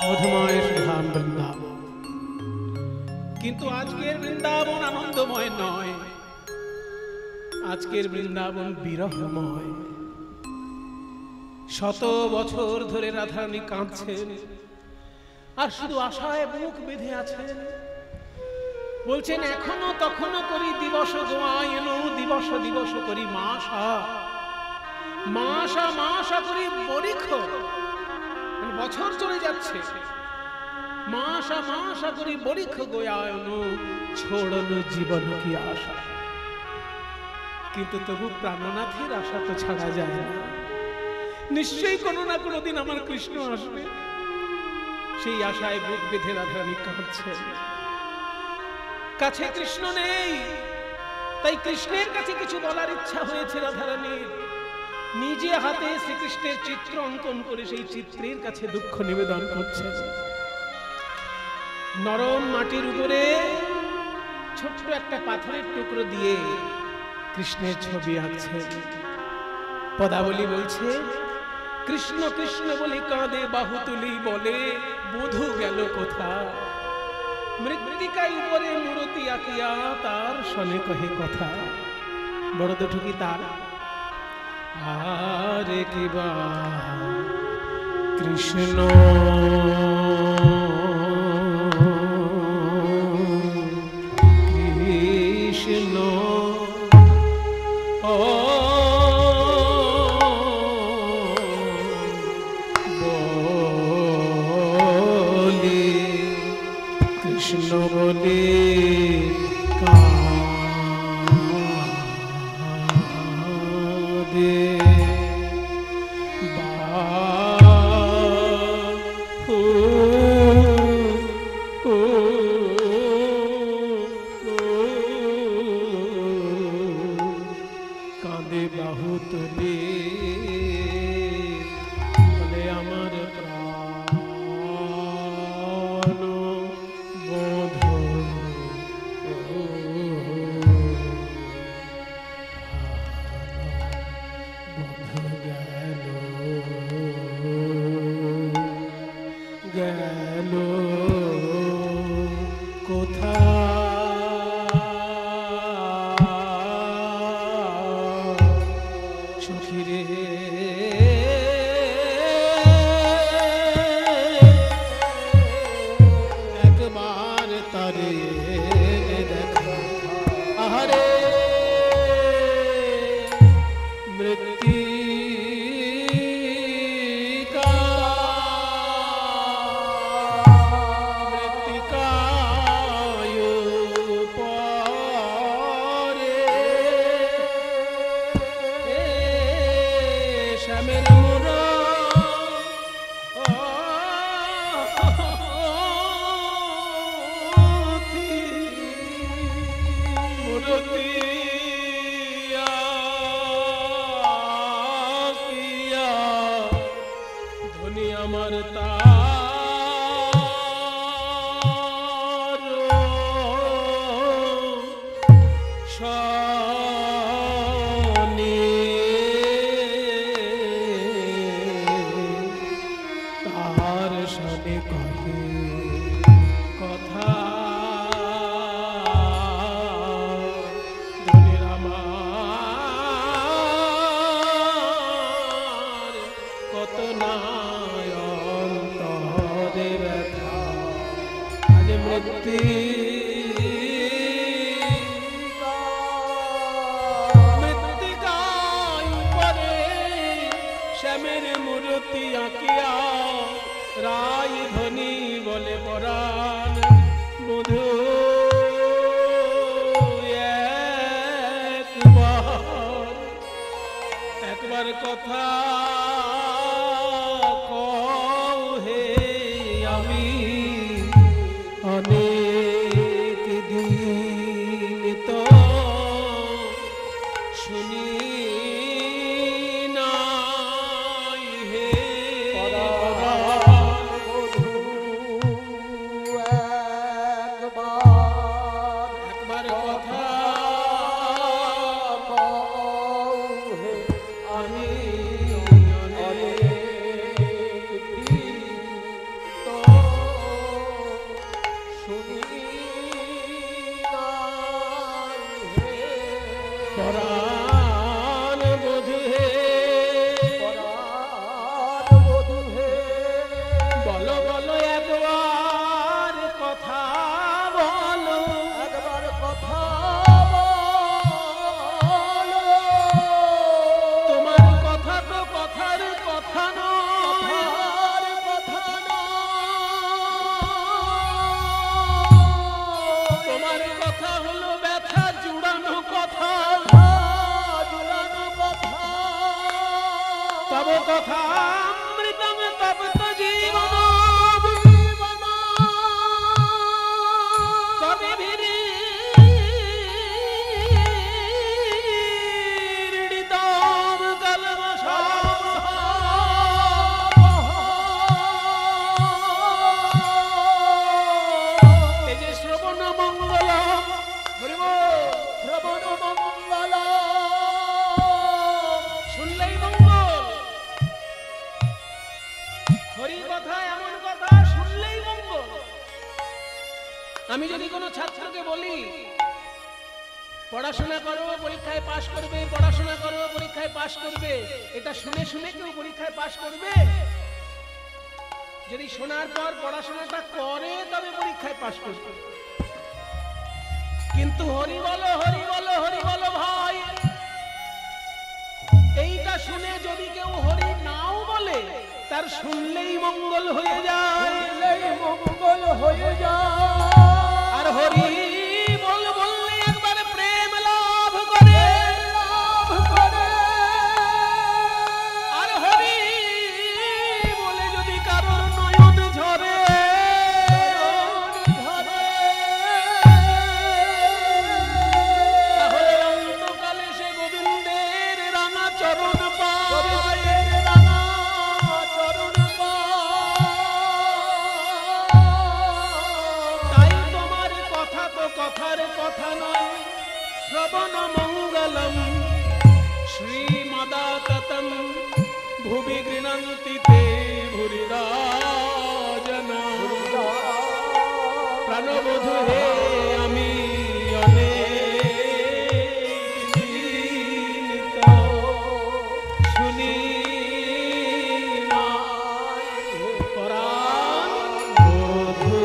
মধুময় সুধাম বৃন্দাবন। কিন্তু আজকের বৃন্দাবন আনন্দময় নয়, আজকের বৃন্দাবন বিরহময়। শত বছর ধরে রাধারানী কাঁদছেন আর শুধু আশায় বুক বেঁধে আছেন। বলছেন এখনো তখনো করি দিবস গোয়ায়ন, দিবস দিবস করি মাসা, মাসা মাসা করি বরিখ। বছর চলে যাচ্ছে, মাসা মাসা করি বরিখ গোয়ায়ন, ছোড়নো জীবন কি আশা। কিন্তু তবু প্রাণনাথের আশা তো ছাড়া যায় না। নিশ্চয়ই কোনো না কোনো দিন আমার কৃষ্ণ আসবে, সেই আশায় বুক বেঁধে রাধারানী কাঁদছেন। কাছে কৃষ্ণ নেই, তাই কৃষ্ণের কাছে কিছু বলার ইচ্ছা হয়েছে রাধারানীর। নিজে হাতে শ্রীকৃষ্ণের চিত্র অঙ্কন করে সেই চিত্রের কাছে দুঃখ নিবেদন করছে। নরম মাটির উপরে ছোট্ট একটা পাথরের টুকরো দিয়ে কৃষ্ণের ছবি আঁকছে। পদাবলী বলছে, কৃষ্ণ কৃষ্ণ বলে কাঁদে বাহু তুলি বলে বধূ গেল কোথা, মৃত্তিকায় উপরে মূরতি আঁকিয়া তার শনে কহে কথা। বড় দুঠুকি তার আরে কিবা কৃষ্ণ কৃষ্ণ ও বলে কৃষ্ণ বলে কাঁদে বাহু তুলে বলে আমার প্রাণ বধূ গেল কোথা। সখীরে একবার তারে দেখা, আহারে মৃত্তিকায় পরে শ্যামের মূরতি আঁকিয়া ধনী আমার তার শনে তার শনে কহে কথা। ধনীর আমার কত নাই অন্তরে ব্যথা, আজ মৃত্তিকায় উপরে শ্যামের মূরতি আঁকিয়া রাই ধনী বলে পরাণ বধূ একবার কথা কও হে, আমি অনেক দিন তো শুনি নাই হে। একবার কথা আমি হরি কথা এমন কথা শুনলেই মঙ্গল। আমি যদি কোনো ছাত্রকে বলি পড়াশোনা করো পরীক্ষায় পাশ করবে, পড়াশোনা করো পরীক্ষায় পাশ করবে, এটা শুনে শুনে কেউ পরীক্ষায় পাশ করবে? যদি শোনার পর পড়াশোনাটা করে তবে পরীক্ষায় পাশ করবে। কিন্তু হরি বলো হরি বলো হরি বলো ভাই, এইটা শুনে যদি কেউ হরি নাও বলে তার শুনলেই মঙ্গল হয়ে যায়, মঙ্গল হয়ে যায়। আর হরি বল বললে একবার প্রেম লাভ করে, আর হরি বলে যদি কারোর নয়ন ঝরে, তাহলে অন্তকালে সে গোবিন্দের রাঙা চরণ পায়। তাই তোমার কথা তো কথার কথা নয়, শ্রবণ মঙ্গলম শ্রীমদাততম ভুবি গৃণন্তি তে ভুরিদা জনা। প্রাণবধূ হে আমি অনেক দিন তো শুনি না পরাণ বধূ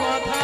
কথা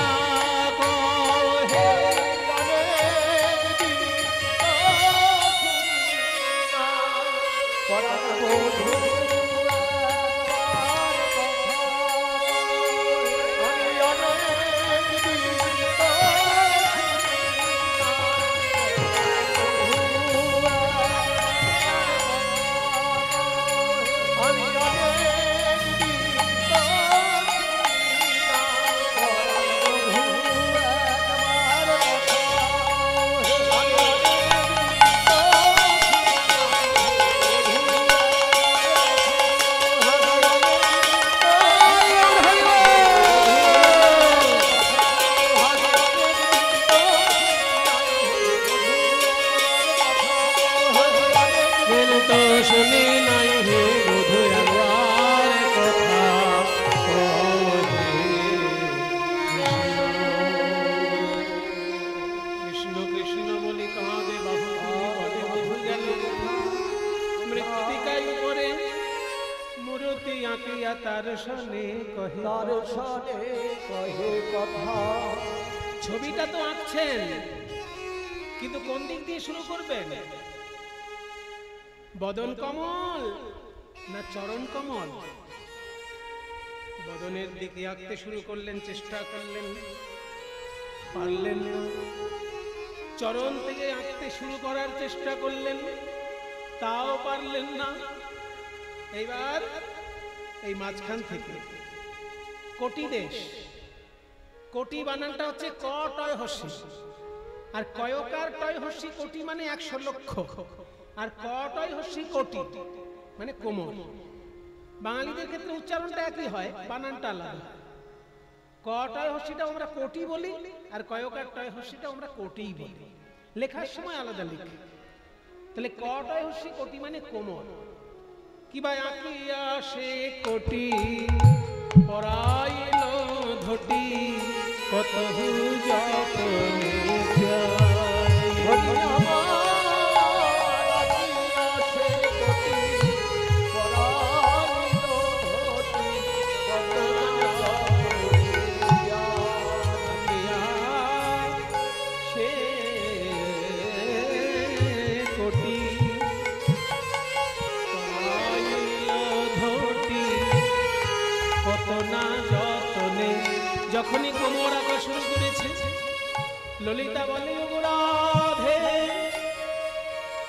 কহে দর্শনে কহে কথা। ছবিটা তো আঁকছেন, কিন্তু কোন দিক দিয়ে শুরু করবেন? বদন কমল না চরণ কমল? বদনের দিকে আঁকতে শুরু করলেন, চেষ্টা করলেন, পারলেন না। চরণ থেকে আঁকতে শুরু করার চেষ্টা করলেন, তাও পারলেন না। এইবার এই মাঝখান থেকে কোটি দেশ, কোটি বানানটা হচ্ছে ক টয় হস্যি, আর কয়কার টয় হস্যি কোটি মানে 100 লক্ষ, আর ক টয় হস্যি কোটি মানে কোমর। বাঙালিদের ক্ষেত্রে উচ্চারণটা একই হয়, বানানটা আলাদা। ক টয় হস্যিটা আমরা কোটি বলি, আর কয়কার টয় হস্যিটা আমরা কোটিই বলি, লেখার সময় আলাদা লিখি। তাহলে ক টয় হস্যি কোটি মানে কোমর। কি ভাই আঁকিয়া সে কোটি পরাইল ধটি, কত যতনে ধনী আমার আঁকিয়া সে কোটি পরাইল ধটি, কত আঁকিয়া সে কোটি পরাইল ধটি, কত না যতনে। যখনই কোমর আঁকা শুরু করেছে, ললিতা বলে ওগো রাধে,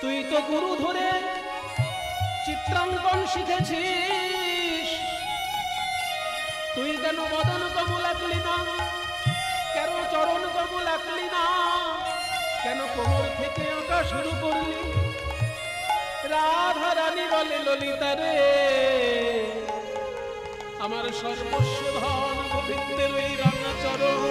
তুই তো গুরু ধরে চিত্রাঙ্কন শিখেছিস, তুই কেন বদন কমল আঁকলি না, কেন চরণ কমল আঁকলি না, কেন কোমর থেকে আঁকা শুরু করলি? রাধা রানী বলে ললিতা রে, আমার সর্বস্ব ধন গোবিন্দের ওই রাঙা চরণ,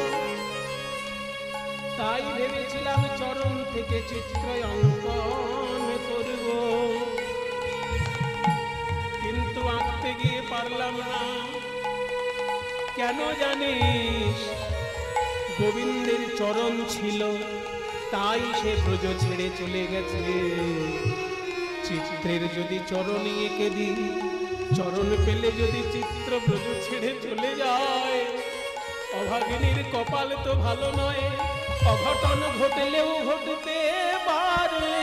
তাই ভেবেছিলাম চরণ থেকে চিত্র অঙ্কন করব, কিন্তু আঁকতে গিয়ে পারলাম না। কেন জানিস? গোবিন্দের চরণ ছিল, তাই সে ব্রজ ছেড়ে চলে গেছে। চিত্রের যদি চরণ এঁকে দিই, চরণ পেলে যদি চিত্র ব্রজ ছেড়ে চলে যায়, অভাগিনীর কপাল তো ভালো নয়, অঘটন ঘটলেও ঘটতে পারে।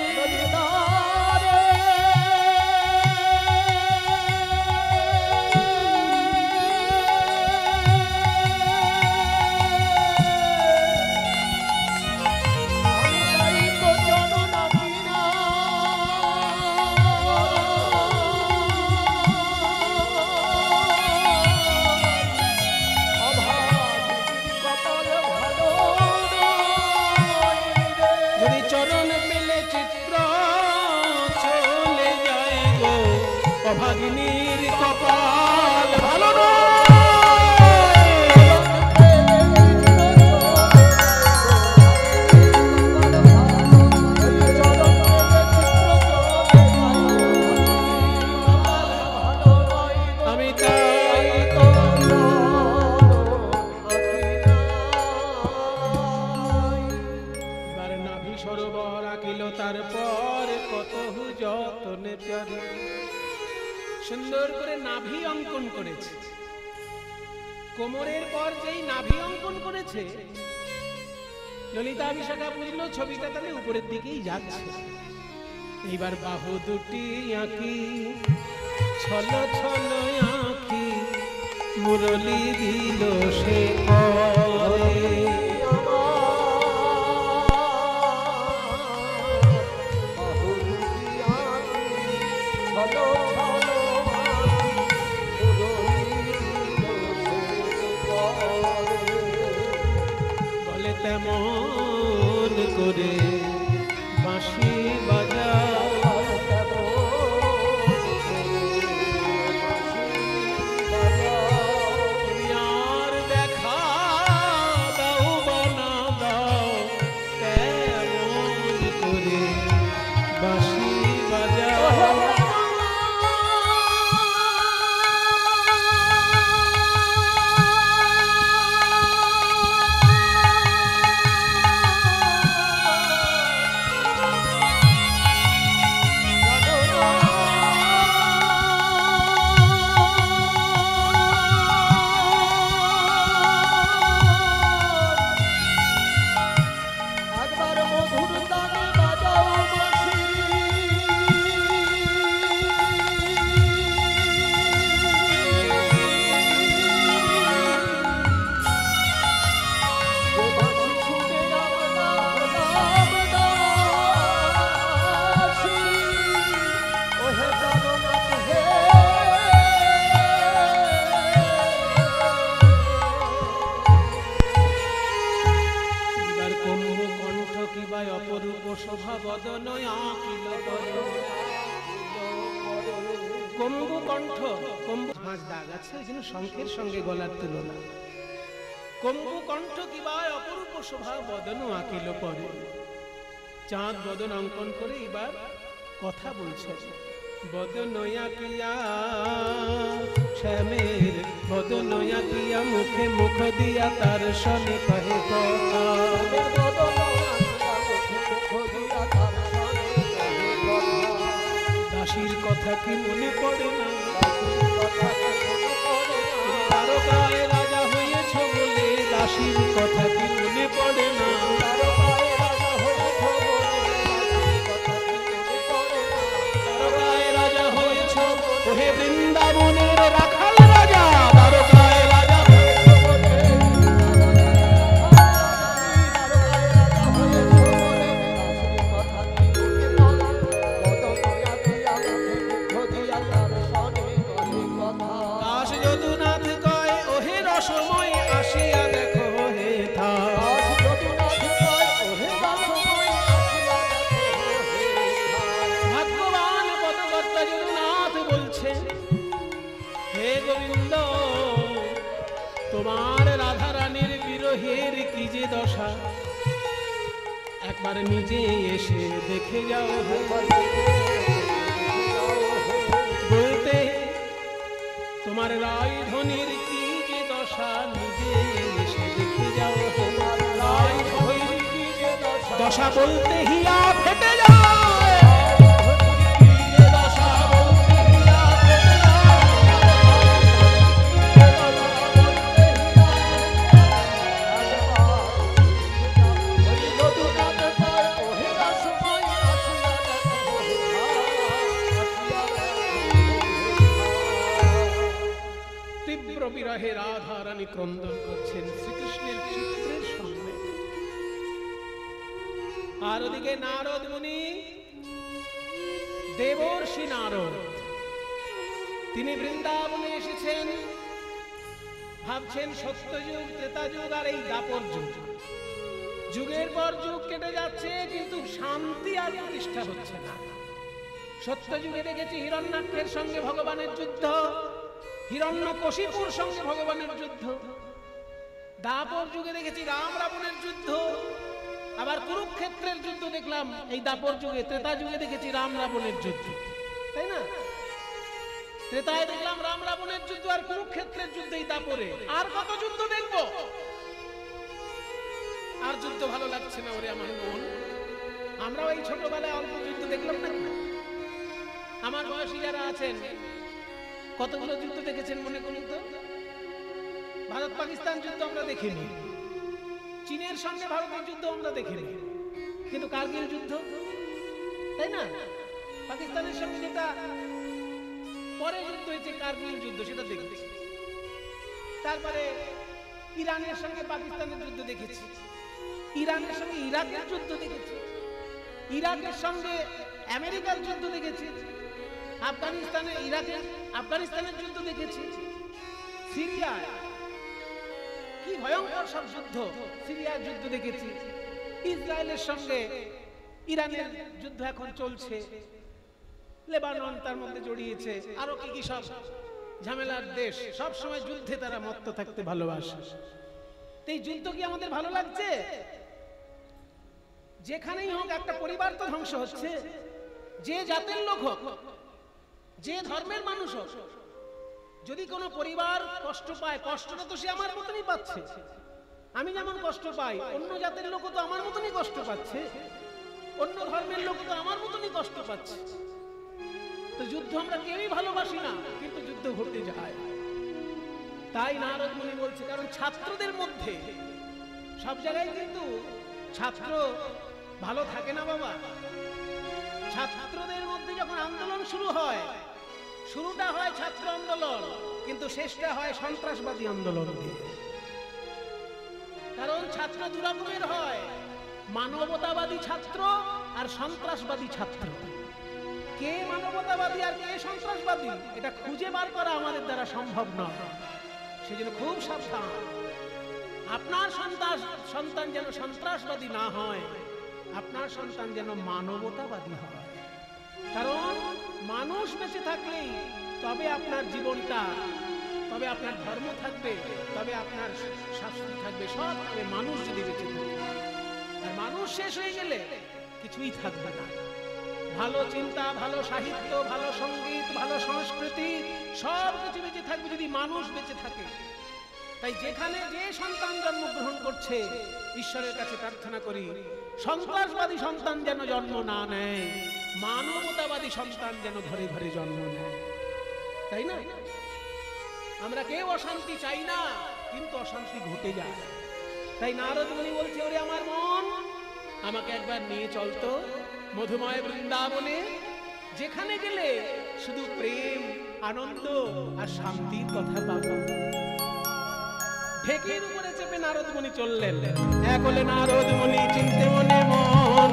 অভাগিনীর কপাল ভালো আমি তাই তো এবার নাভি সরোবর আঁকিল, তারপর কত যতনে প্যারে সুন্দর করে নাভি অঙ্কন করেছে। কোমরের পর যেই নাভি অঙ্কন করেছে, ললিতা বিশাখা বুঝলো ছবিটা তাহলে উপরের দিকেই যাচ্ছে। এইবার বাহু দুটি আঁকি, ছল ছল আঁকি, মুরলি দিল সে করে। বলে তেমন করে বাঁশি বাজাও, তুমি আর দেখা দাও বানা দাও, তেমন করে বাঁশি বাজাও। 5 দাগ আছে, ওই জন্য শঙ্খের সঙ্গে গলার তুলনা। কম্বু কণ্ঠ কিবা অপরূপ শোভা বদন আঁকিল পরে। চাঁদ বদন অঙ্কন করে এবার কথা বলছেন। বদন আঁকিয়া শ্যামের বদন আঁকিয়া মুখে মুখ দিয়া তার সনে কহে কথা। দাসীর কথা কি মনে পড়ে না? তারকায় রাজা হয়েছ বলে দাসীর কথা কি মনে পড়ে না? তারকায় রাজা হয়েছ ওহে বৃন্দাবনের রাখাল রাজা। তারকায় রাজা দাস যদুনাথ কয় ওহে রসময় আসিয়া দেখো হে থা। ভাগ্যবান পদকর্তা যদুনাথ বলছে হে গোবিন্দ, তোমার রাধারানীর বিরহের কি যে দশা, একবার নিজে এসে দেখে যাও। বলতে তোমার রায়ধনির কি যে দশা, নিজে এসে দেখে যাও। রায়ধনির কি যে দশা বলতে হিয়া ফেটে যায়। কি যে দশা বলতে হিয়া ফেটে যায়। তীব্র বিরহে রাধারানী ক্রন্দন করছেন শ্রীকৃষ্ণের চিত্রের সামনে। আর ওদিকে নারদ মুনি, দেবর্ষি নারদ, তিনি বৃন্দাবনে এসেছেন। ভাবছেন সত্যযুগ, ত্রেতাযুগ আর এই দাপর যুগ, যুগের পর যুগ কেটে যাচ্ছে কিন্তু শান্তি আর প্রতিষ্ঠা হচ্ছে না। সত্যযুগে দেখেছি হিরণ্যাক্ষের সঙ্গে ভগবানের যুদ্ধ, হিরণ্যকশিপুর সঙ্গে ভগবানের যুদ্ধ। দাপর যুগে দেখেছি রাম রাবণের যুদ্ধ, আবার কুরুক্ষেত্রের যুদ্ধ দেখলাম এই দাপর যুগে। ত্রেতা যুগে দেখেছি রাম রাবণের যুদ্ধ, তাই না? ত্রেতায় দেখলাম রাম রাবণের যুদ্ধ আর কুরুক্ষেত্রের যুদ্ধ এই দাপরে। আর কত যুদ্ধ দেখবো? আর যুদ্ধ ভালো লাগছে না ওরে আমার মন। আমরাও এই ছোটবেলায় অল্প যুদ্ধ দেখলাম না? আমার বয়সী যারা আছেন কতগুলো যুদ্ধ দেখেছেন মনে করুন তো। ভারত পাকিস্তান যুদ্ধ আমরা দেখিনি, চীনের সঙ্গে ভারতের যুদ্ধ আমরা দেখিনি, কিন্তু কার্গিল যুদ্ধ, তাই না? পাকিস্তানের সঙ্গে যেটা পরে যুদ্ধ হয়েছে কার্গিল যুদ্ধ, সেটা দেখেছি। তারপরে ইরানের সঙ্গে পাকিস্তানের যুদ্ধ দেখেছি, ইরানের সঙ্গে ইরাকের যুদ্ধ দেখেছি, ইরাকের সঙ্গে আমেরিকার যুদ্ধ দেখেছি, আফগানিস্তানের যুদ্ধ দেখেছি, সিরিয়ায় কি ভয়ঙ্কর সব যুদ্ধ, সিরিয়ার যুদ্ধ দেখেছি, ইসরায়েলের সঙ্গে ইরানের যুদ্ধ এখন চলছে, লেবানন তার মধ্যে জড়িয়েছে, আরো কি কি সব ঝামেলার দেশ, সব সময় যুদ্ধে তারা মত্ত থাকতে ভালোবাসে। এই যুদ্ধ কি আমাদের ভালো লাগছে? যেখানেই হোক একটা পরিবার তো ধ্বংস হচ্ছে, যে জাতের লোক হোক, যে ধর্মের মানুষ হোক, যদি কোনো পরিবার কষ্ট পায়, কষ্টটা তো সে আমার মতনই পাচ্ছে। আমি যেমন কষ্ট পাই, অন্য জাতের লোকও তো আমার মতনই কষ্ট পাচ্ছে, অন্য ধর্মের লোক তো আমার মতনই কষ্ট পাচ্ছে। তো যুদ্ধ আমরা কেউই ভালোবাসি না, কিন্তু যুদ্ধ ঘটে যায়। তাই নারদ মুনি বলছে, কারণ ছাত্রদের মধ্যে সব জায়গায় কিন্তু ছাত্র ভালো থাকে না বাবা। ছাত্রদের মধ্যে যখন আন্দোলন শুরু হয়, শুরুটা হয় ছাত্র আন্দোলন, কিন্তু শেষটা হয় সন্ত্রাসবাদী আন্দোলন দিয়ে। কারণ ছাত্র দু রকমের হয়, মানবতাবাদী ছাত্র আর সন্ত্রাসবাদী ছাত্র। কে মানবতাবাদী আর কে সন্ত্রাসবাদী এটা খুঁজে বার করা আমাদের দ্বারা সম্ভব নয়। সেজন্য খুব সাবধান, আপনার সন্তান যেন সন্ত্রাসবাদী না হয়, আপনার সন্তান যেন মানবতাবাদী হয়। কারণ মানুষ বেঁচে থাকলেই তবে আপনার জীবনটা তবে আপনার ধর্ম থাকবে, তবে আপনার শাস্তি থাকবে, সব থাকবে মানুষ যদি বেঁচে থাকে। আর মানুষ শেষ হয়ে গেলে কিছুই থাকবে না। ভালো চিন্তা, ভালো সাহিত্য, ভালো সঙ্গীত, ভালো সংস্কৃতি সব কিছু বেঁচে থাকবে যদি মানুষ বেঁচে থাকে। তাই যেখানে যে সন্তান জন্মগ্রহণ করছে ঈশ্বরের কাছে প্রার্থনা করি সন্ত্রাসবাদী সন্তান যেন জন্ম না নেয়, মানবতাবাদী সন্তান যেন ঘরে ঘরে জন্ম নেয়। তাই না? আমরা কেউ অশান্তি চাই না, কিন্তু অশান্তি ঘটে যায়। তাই নারদ মুনি বলছে, ওরে আমার মন, আমাকে একবার নিয়ে চলতো মধুময় বৃন্দাবনে, যেখানে গেলে শুধু প্রেম, আনন্দ আর শান্তির কথা পাবো। ঢেকির উপরে চেপে নারদ মুনি চললেন। এক হলে নারদ মুনি চিনতে মনে মন,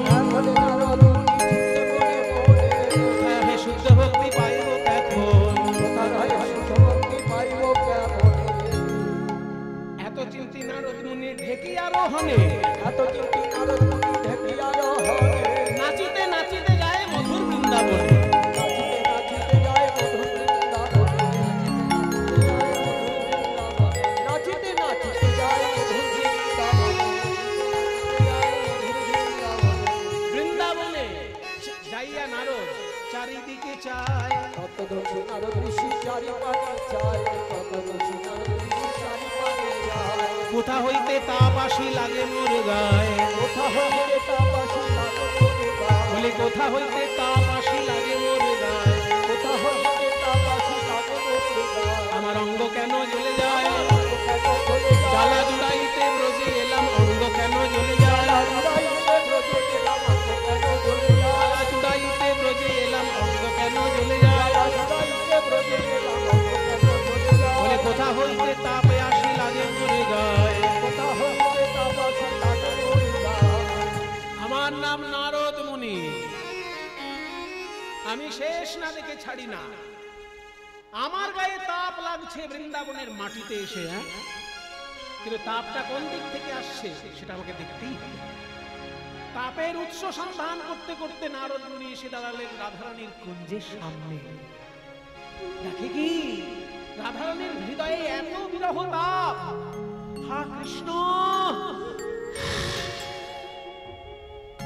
হে শুদ্ধ ভক্তি পাইব এখন। এত চিন্তি নারদ মুনি ঢেকি আরোহণে, নাচিতে নাচিতে যায় মধুর বৃন্দাবনে। বৃন্দাবনে যাইয়া নারদ চারিদিকে চায়, কোথা হইতে তাপ আসি লাগে মোর গায়ে, বলে কোথা হইতে তাপ আসি লাগে মোর গায়ে, আমার অঙ্গ কেন জ্বলে যায়, জ্বালা জুড়াইতে ব্রজে এলাম অঙ্গ কেন জ্বলে যায়, জ্বালা জুড়াইতে ব্রজে এলাম অঙ্গ কেন জ্বলে যায়, বলে কোথা হইতে তাপ আসি লাগে মোর গায়ে। আমার নাম নারদ মুনি, আমি শেষ না দেখে ছাড়ি না। আমার গায়ে তাপ লাগছে বৃন্দাবনের মাটিতে এসে, কিন্তু তাপটা কোন দিক থেকে আসছে সেটা আমাকে দেখতেই হবে। তাপের উৎস সন্ধান করতে করতে নারদ মুনি এসে দাঁড়ালেন রাধারানীর কুঞ্জের সামনে। দেখে কি রাধারানীর হৃদয়ে এত বিরহ তাপ, হা কৃষ্ণ,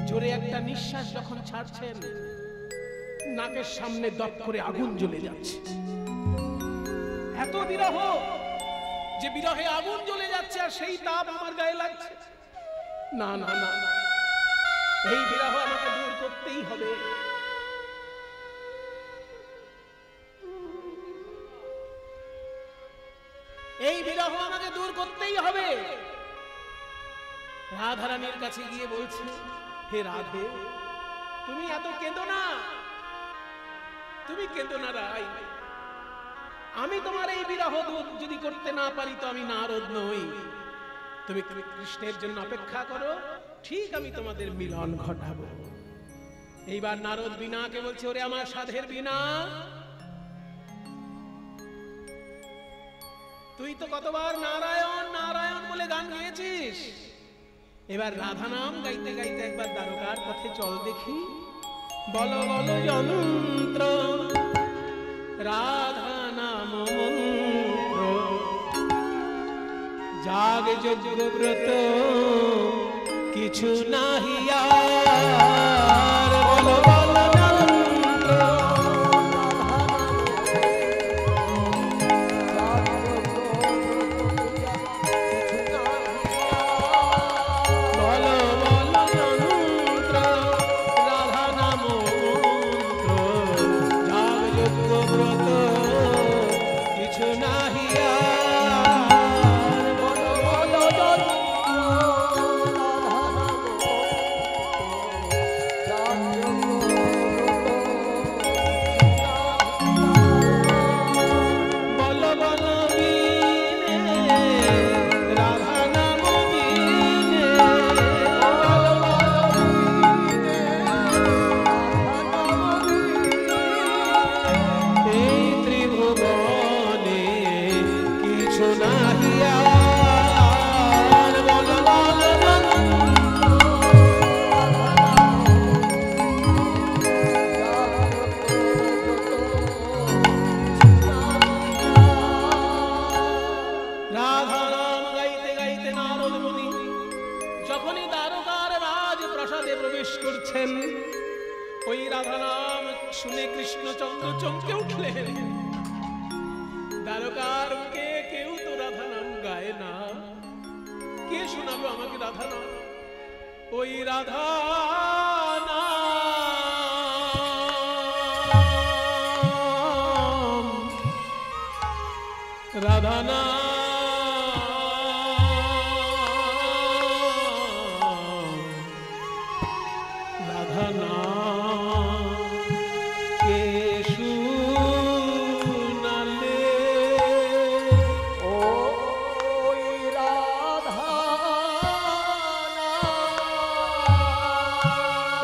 জোরে একটা নিঃশ্বাস যখন ছাড়ছেন নাকের সামনে দপ করে আগুন জ্বলে যাচ্ছে। এত বিরহ যে বিরহে আগুন জ্বলে যাচ্ছে, আর সেই তাপ আমার গায়ে লাগছে। না না না, এই বিরহ আমাকে দূর করতেই হবে। এই বিরহ আমাকে দূর করতেই হবে। রাধারানীর কাছে গিয়ে বলছে, হে রাধে, তুমি এত কেঁদো না, তুমি কেঁদো না রাই। আমি তোমার এই বিরহ দূর যদি করতে না পারি তো আমি নারদ নই। তুমি কৃষ্ণের জন্য অপেক্ষা করো, ঠিক আমি তোমাদের মিলন ঘটাবো। এইবার নারদ বীণাকে বলছে, ওরে আমার সাধের বীণা, তুই তো কতবার নারায়ণ নারায়ণ বলে গান গেয়েছিস, এবার রাধা নাম গাইতে গাইতে একবার দ্বারকার পথে চল দেখি। বলো বলো যন্ত্র রাধা নাম মন্ত্র, জাগ যজ্ঞ ব্রত কিছু নাহি আর। বলো বলো যন্ত্র রাধা নাম গাইতে গাইতে নারদ মুনি যখনই দ্বারকার রাজ প্রাসাদে প্রবেশ করছেন, ওই রাধা নাম শুনে কৃষ্ণচন্দ্র চমকে উঠলেন। দ্বারকার মুখে কেউ তো রাধা নাম গায় না, কে শোনাবো আমাকে রাধা নাম? ওই রাধা নাম, রাধা নাম, রাধা নাম কে শুনালে? ওই রাধা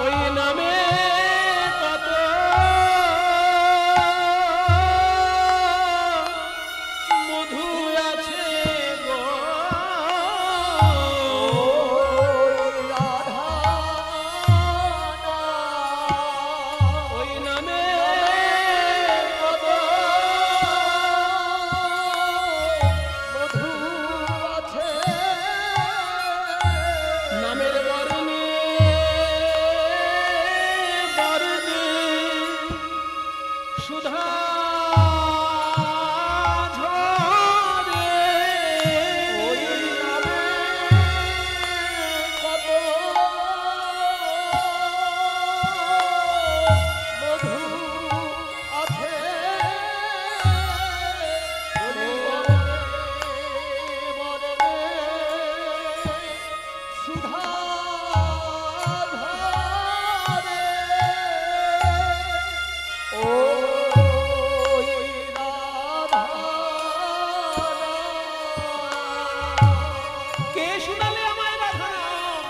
ওই নামে কত মধু আছে গো, ওই নামে কত মধু আছে নামের বরণে বরণে সুধা ঝরে। ওই নামে কত মধু আছে বরণে বরণে সুধা ঝরে। ওই রাধা কে শুনালে আমায় রাধা নাম?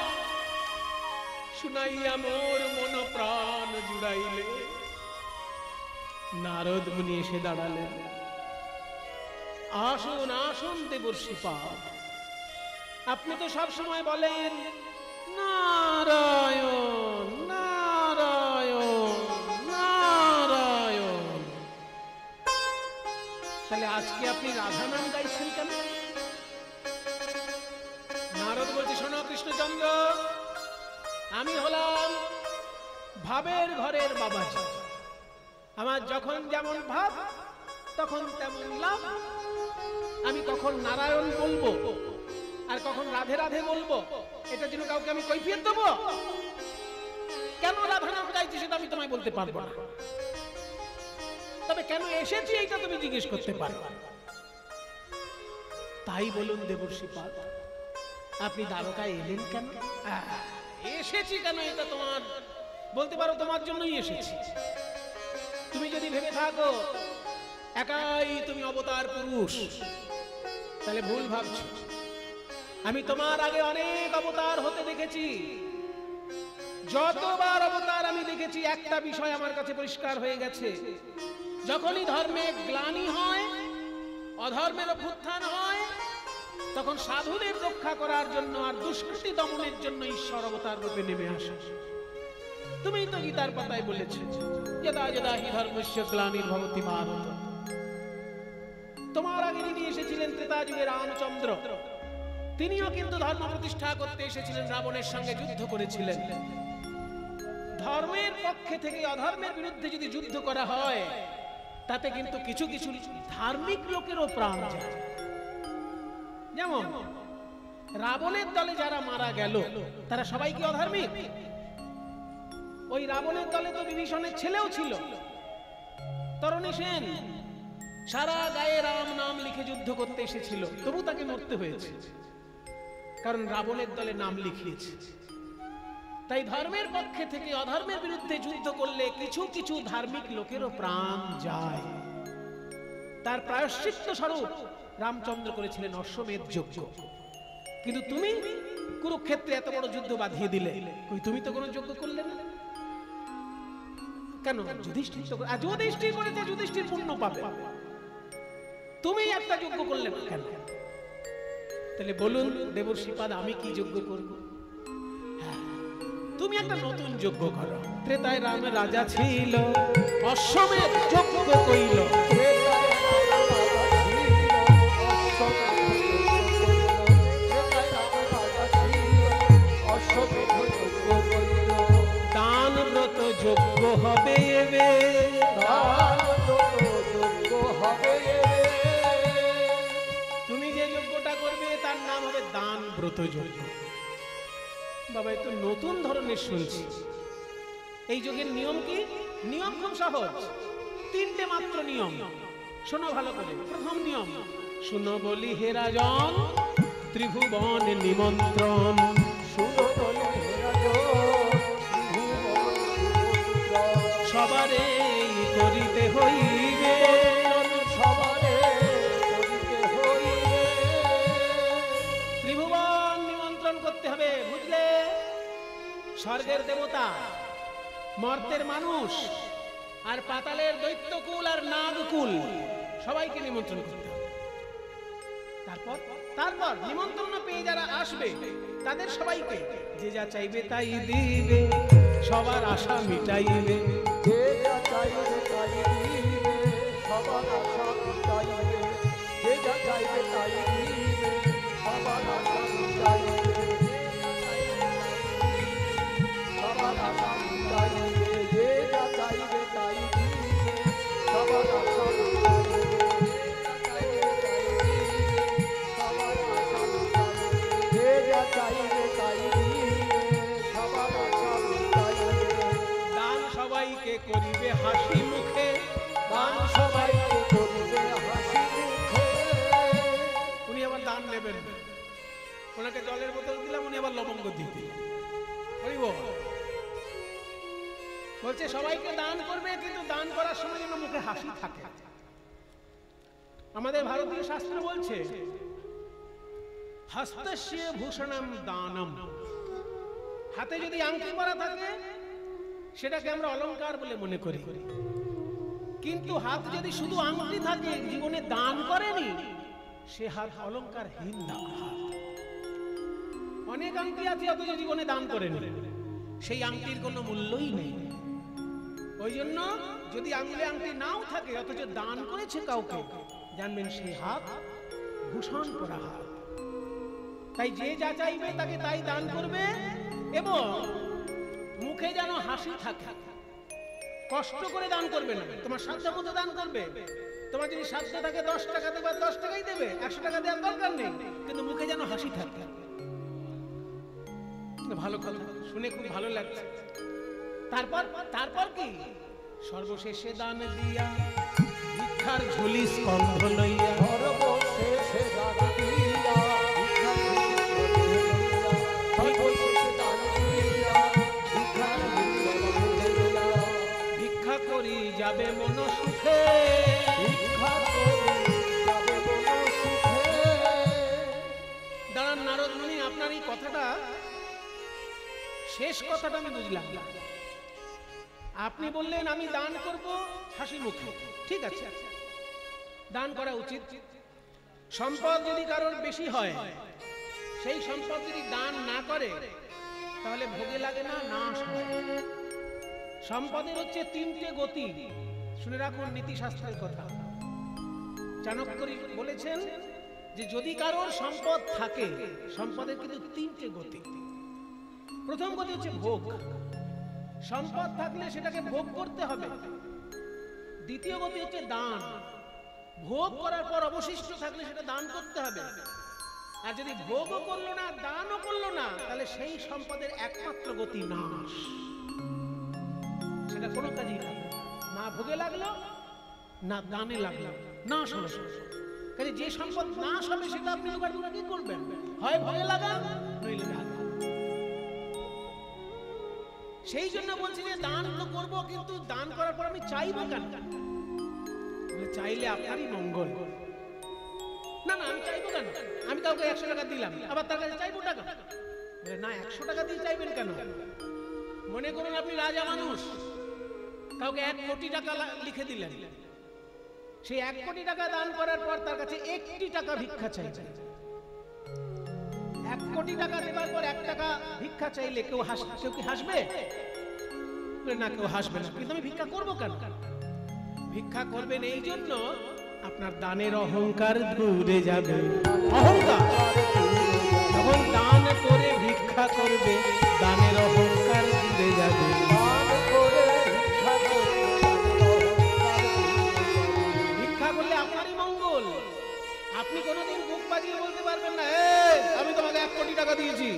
শুনাইয়া মোর মন প্রাণ জুড়াইলে। নারদ মুনি এসে দাঁড়ালেন। আসুন আসুন দেবর্ষি পাদ, আপনি তো সব সময় বলেন নারায়ণ নারায়ণ নারায়ণ, তাহলে আজকে আপনি রাধা নাম গাইছেন কেন? নারদ বলছে, শোনো কৃষ্ণচন্দ্র, আমি হলাম ভাবের ঘরের বাবাজি। আমার যখন যেমন ভাব তখন তেমন লাভ। আমি কখন নারায়ণ বলবো আর কখন রাধে রাধে বলবো, এটা জন্য কাউকে আমি কৈফিয়ত দেবো? কেন রাধা নাম গাইছি সেটা আমি তোমায় বলতে পারবো না, তবে কেন এসেছি এইটা তুমি জিজ্ঞেস করতে পারো। তাই বলুন দেবর্ষি পাদ, আপনি দ্বারকায় এলেন কেন? এসেছি কেন এটা তোমার বলতে পারো, তোমার জন্যই এসেছি। তুমি যদি ভেবে থাকো একাই তুমি অবতার পুরুষ, তাহলে ভুল ভাবছো। আমি তোমার আগে অনেক অবতার হতে দেখেছি। যতবার অবতার আমি দেখেছি, একটা বিষয় আমার কাছে পরিষ্কার হয়ে গেছে, যখনই ধর্মে গ্লানি হয়, অধর্মের অভ্যুত্থান হয়, তখন সাধুদের রক্ষা করার জন্য আর দুষ্কৃতি দমনের জন্য ঈশ্বর অবতার রূপে নেমে আসে। তুমি তো গীতার পাতায় বলেছ, যদা যদা হি ধর্মস্য গ্লানির্ভবতি ভারত। তোমার আগে যিনি এসেছিলেন ত্রেতা যুগে রামচন্দ্র, তিনিও কিন্তু ধর্ম প্রতিষ্ঠা করতে এসেছিলেন, রাবণের সঙ্গে যুদ্ধ করেছিলেন। ধর্মের পক্ষে থেকে অধর্মের বিরুদ্ধে যদি যুদ্ধ করা হয়, তাতে কিন্তু কিছু কিছু ধার্মিক লোকেরও প্রাণ যায়। যেমন রাবণের দলে যারা মারা গেল, তারা সবাই কি অধার্মিক? ওই রাবণের দলে তো বিভীষণের ছেলেও ছিল, তরণী সেন। সারা গায়ে রাম নাম লিখে যুদ্ধ করতে এসেছিল, তবু তাকে মরতে হয়েছে, কারণ রাবণের দলে নাম লিখিয়েছে। তাই ধর্মের পক্ষে থেকে অধর্মের বিরুদ্ধে যুদ্ধ করলে কিছু কিছু ধার্মিক লোকেরও প্রাণ যায়। তার প্রায়শ্চিত্ত স্বরূপ রামচন্দ্র করেছিলেন অশ্বমেধ যজ্ঞ। কিন্তু তুমি কুরুক্ষেত্রে এত বড় যুদ্ধ বাঁধিয়ে দিলে, কই তুমি তো কোনো যজ্ঞ করলে না কেন? যুধিষ্ঠির তো, যুধিষ্ঠির করেছে, যুধিষ্ঠির পুণ্য পাবে, তুমি একটা যজ্ঞ করলে না কেন? তাহলে বলুন দেবর্ষি পাদ, আমি কি যজ্ঞ করব? তুমি একটা নতুন যজ্ঞ করো। ত্রেতায় রামের রাজা ছিল, অশ্বমেধ যজ্ঞ কইল। ত্রেতায় রাজা ছিল, অশ্বমেধ যজ্ঞ দান ব্রতযজ্ঞ। বাবা একটু নতুন ধরনের শুনছি। এই যজ্ঞের নিয়ম কি? নিয়ম খুব সহজ, তিনটে মাত্র নিয়ম। শোনো ভালো করে। প্রথম নিয়ম, শুনো বলি হে রাজন, ত্রিভুবন নিমন্ত্রণ। শুনো বলি হে রাজন, ত্রিভুবন নিমন্ত্রণ। সবারে করিতে হইবে, সবারে করিতে হইবে। ত্রিভুবন নিমন্ত্রণ করতে হবে, বুঝলে? স্বর্গের দেবতা, মর্তের মানুষ, আর পাতালের দৈত্যকুল আর নাগকুল, সবাইকে নিমন্ত্রণ করতে হবে। তারপর তারপর নিমন্ত্রণ পেয়ে যারা আসবে তাদের সবাইকে যে যা চাইবে তাই দিবে, সবার আশা মিটাইবে। যে যা চাইবে তাই দিবে, সবার আশা মিটাইবে। যে যা চাইবে তাই দিবে, সবার আশা মিটাইবে। সবার আশা মিটাইবে। যে যা চাইবে তাই দিবে, সবার আশা মিটাইবে। যে যা চাইবে তাই দিবে, সবার আশা মিটাইবে। দান সবাইকে করিবে হাসি মুখে, দান সবাইকে করিবে হাসি মুখে। উনি আবার দান নেবেন, ওনাকে জলের বোতল দিলাম, উনি আবার লবঙ্গ দিয়ে দিলেন। বলিব বলছে সবাইকে দান করবে, কিন্তু দান করার সময় যেন মুখে হাসি থাকে। আমাদের ভারতীয় শাস্ত্র বলছে হস্তস্য ভূষণম দানম, হাতে যদি আংটি পরা থাকে সেটাকে আমরা অলংকার বলে মনে করি, কিন্তু হাত যদি শুধু আংটি থাকে, জীবনে দান করেনি, সে হাত অলংকারহীন হাত। অনেক আংটি আছে অথচ জীবনে দান করেনি, সেই আংটির কোনো মূল্যই নেই। ওই জন্য যদি আঙুলে আংটি নাও থাকে অথচ দান করেছে কাউকে, জানবেন সেই হাত ভূষণ পরা হাত। তাই যে যা চাইবে তাকে তাই দান করবে, এবং মুখে যেন হাসি থাকে। কষ্ট করে দান করবে না, তোমার সাধ্য মতো দান করবে। তোমার যদি সাধ্য থাকে 10 টাকা দেবে, 10 টাকাই দেবে, 100 টাকা দেওয়ার দরকার নেই, কিন্তু মুখে যেন হাসি থাকে। ভালো কথা শুনে খুব ভালো লাগছে। তারপর তারপর কি? সর্বশেষে দান দিয়া ভিক্ষার ঝুলি স্কন্ধ লইয়া, সর্বশেষে দান দিয়া ভিক্ষার ঝুলি লইয়া, সর্বশেষে দান দিয়া ভিক্ষার ঝুলি লইয়া, ভিক্ষা করি যাবে মন সুখে, ভিক্ষা করি যাবে মন সুখে। দাঁড়ান নারদ মুনি, আপনার এই কথাটা, শেষ কথাটা আমি বুঝলাম। আপনি বললেন আমি দান করব হাসি মুখে, ঠিক আছে, দান করা উচিত। সম্পদ যদি কারোর বেশি হয়, সেই সম্পদ যদি দান না করে তাহলে ভোগে লাগে না, নাশ হয়। সম্পদের হচ্ছে 3টে গতি, শুনে রাখুন নীতিশাস্ত্রের কথা। চাণক্য বলেছেন যে যদি কারোর সম্পদ থাকে, সম্পদের কিন্তু 3টে গতি। প্রথম গতি হচ্ছে ভোগ, সম্পদ থাকলে সেটাকে ভোগ করতে হবে। দ্বিতীয় গতি হচ্ছে দান, ভোগ করার পর অবশিষ্ট থাকলে সেটা দান করতে হবে। আর যদি ভোগও করলো না, দানও করলো না, তাহলে সেই সম্পদের একমাত্র গতি নাশ। সেটা কোনো কাজেই লাগলো না, ভোগে লাগলো না, দানে লাগলো, নাশ হলো। কাজে যে সম্পদ নাশ হবে সেটা আপনি জোগাড় করে কি করবেন? হয় ভোগে লাগান, নইলে দান। সেই জন্য বলছি যে দান তো করবো, কিন্তু দান করার পর আমি চাইবো কেন? চাইলে আপনারই মঙ্গল। না না, আমি চাইবো কেন? আমি কাউকে 100 টাকা দিলাম, আবার তার কাছে চাইবো টাকা? না, 100 টাকা দিয়ে চাইবেন কেন? মনে করুন আপনি রাজা মানুষ, কাউকে 1 কোটি টাকা লিখে দিলেন, সেই 1 কোটি টাকা দান করার পর তার কাছে 1টি টাকা ভিক্ষা চাইছেন। 1 কোটি টাকা দেওয়ার পর 1 টাকা ভিক্ষা চাইলে কেউ কি হাসবে? না, কেউ হাসবে না। কিন্তু আমি ভিক্ষা করবো কেন? ভিক্ষা করবেন এই জন্য আপনার দানের অহংকার দূরে যাবে। অহংকার যখন দান করে ভিক্ষা করবে, দানের অহংকার দূরে যাবে। ভিক্ষা করলে আপনারই মঙ্গল। আপনি কোনোদিন বুক বাজিয়ে বলতে পারবেন না, আমি তোমাকে কোটি টাকা দিয়েছি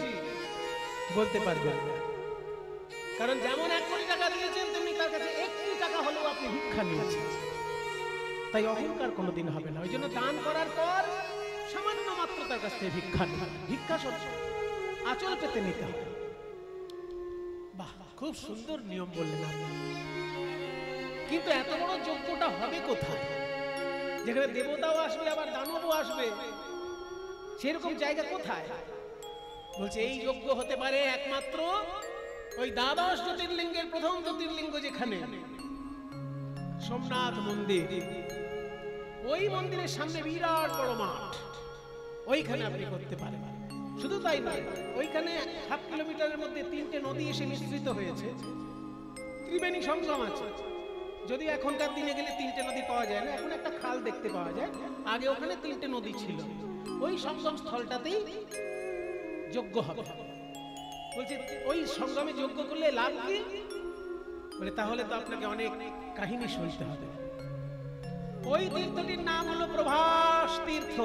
বলতে পারবেন না, কারণ যেমন 1 কোটি টাকা দিয়েছেন তেমনি তার কাছে 1টি টাকা হলেও আপনি ভিক্ষা নিয়েছেন। তাই অহংকার কোনোদিন হবে না। ওই জন্য দান করার পর সামান্য মাত্র তার কাছ থেকে ভিক্ষা নেই, ভিক্ষা সহ্য আচল পেতে নিতে হবে। বাহ, খুব সুন্দর নিয়ম বললেন আপনি। কিন্তু এত বড় যজ্ঞটা হবে কোথায়, যেখানে দেবতাও আসবে আবার দানবও আসবে, সেরকম জায়গা কোথায়? বলছে এই যজ্ঞ হতে পারে একমাত্র ওই দ্বাদশ জ্যোতির্লিঙ্গের প্রথম জ্যোতির্লিঙ্গ যেখানে সোমনাথ মন্দির, ওই মন্দিরের সামনে বিরাট বড় মাঠ, ওইখানে আপনি করতে পারেন। শুধু তাই নয়, ওইখানে 1/2 কিলোমিটারের মধ্যে 3টে নদী এসে মিশ্রিত হয়েছে, ত্রিবেণী সঙ্গম আছে। যদি এখনকার দিনে গেলে 3টে নদী পাওয়া যায় না, এখন একটা খাল দেখতে পাওয়া যায়, আগে ওখানে 3টে নদী ছিল। ওই সঙ্গম স্থলটাতেই যজ্ঞ হবে। বলছে ওই সঙ্গমে যজ্ঞ করলে লাভ কি? বলে তাহলে তো আপনাকে অনেক কাহিনী শুনতে হবে। ওই তীর্থটির নাম হলো প্রভাস তীর্থ।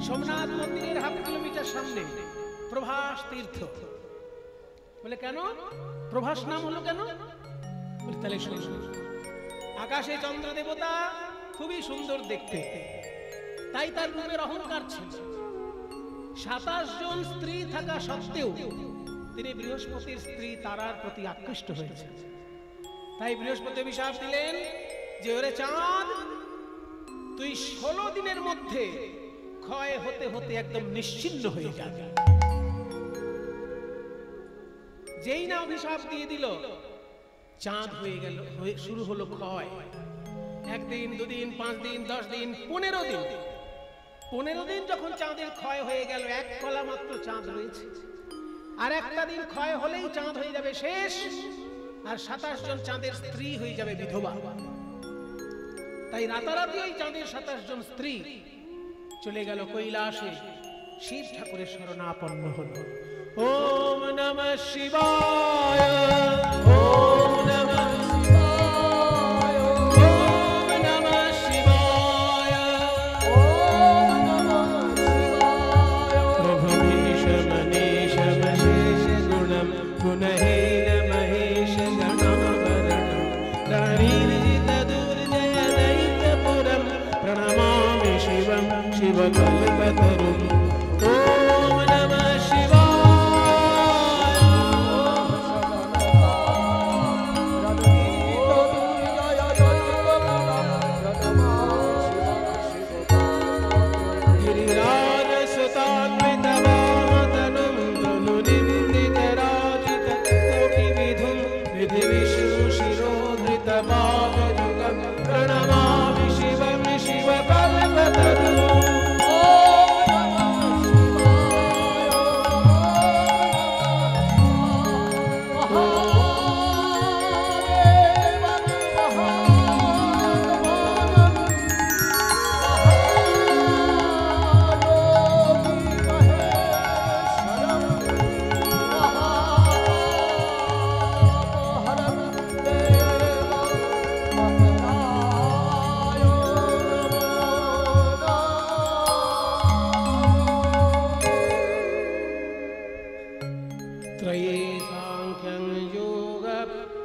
সোমনাথ মন্দিরের 1/2 কিলোমিটার সামনে প্রভাস তীর্থ। বলে কেন প্রভাস নাম হলো কেন? বলে তাহলে শুনুন। আকাশে চন্দ্র দেবতা খুবই সুন্দর দেখতে, তাই তার রূপের অহংকার ছিল। 27 জন স্ত্রী থাকা সত্ত্বেও তিনি বৃহস্পতির স্ত্রী তারার প্রতি আকৃষ্ট হয়েছেন। তাই বৃহস্পতি অভিশাপ দিলেন যে ওরে চাঁদ, তুই 16 দিনের মধ্যে ক্ষয় হতে হতে একদম নিশ্চিহ্ন হয়ে যাবে। যেই না অভিশাপ দিয়ে দিল, চাঁদ হয়ে গেল, শুরু হলো ক্ষয়। 1 দিন 2 দিন 5 দিন 10 দিন 15 দিন। 15 দিন যখন চাঁদের ক্ষয় হয়ে গেল, 1 কলা মাত্র চাঁদ রয়েছে। আর একটা দিন ক্ষয় হলেই চাঁদ হয়ে যাবে শেষ, আর 27 জন চাঁদের স্ত্রী হয়ে যাবে বিধবা। তাই রাতারাতি ওই চাঁদের 27 জন স্ত্রী চলে গেল কৈলাসে, শিব ঠাকুরের শরণাপন্ন হলো। ওম নমঃ শিবায়, ওম নমঃ শিবায়, ওম নমঃ শিবায়, ওম নমঃ শিবায়। প্রভুমীশ মনীষ মহেশ গুণম গুণহীন মহেশ গণাবরণম দারিদ্র্য দুর্জয় দৈত্যপুরম প্রণমামি শিবম শিবকল্পতরুম। ওম নমঃ শিবায়। प्रणमामि शिवं शिवकल्पतरुं। त्रये सांख्यं योग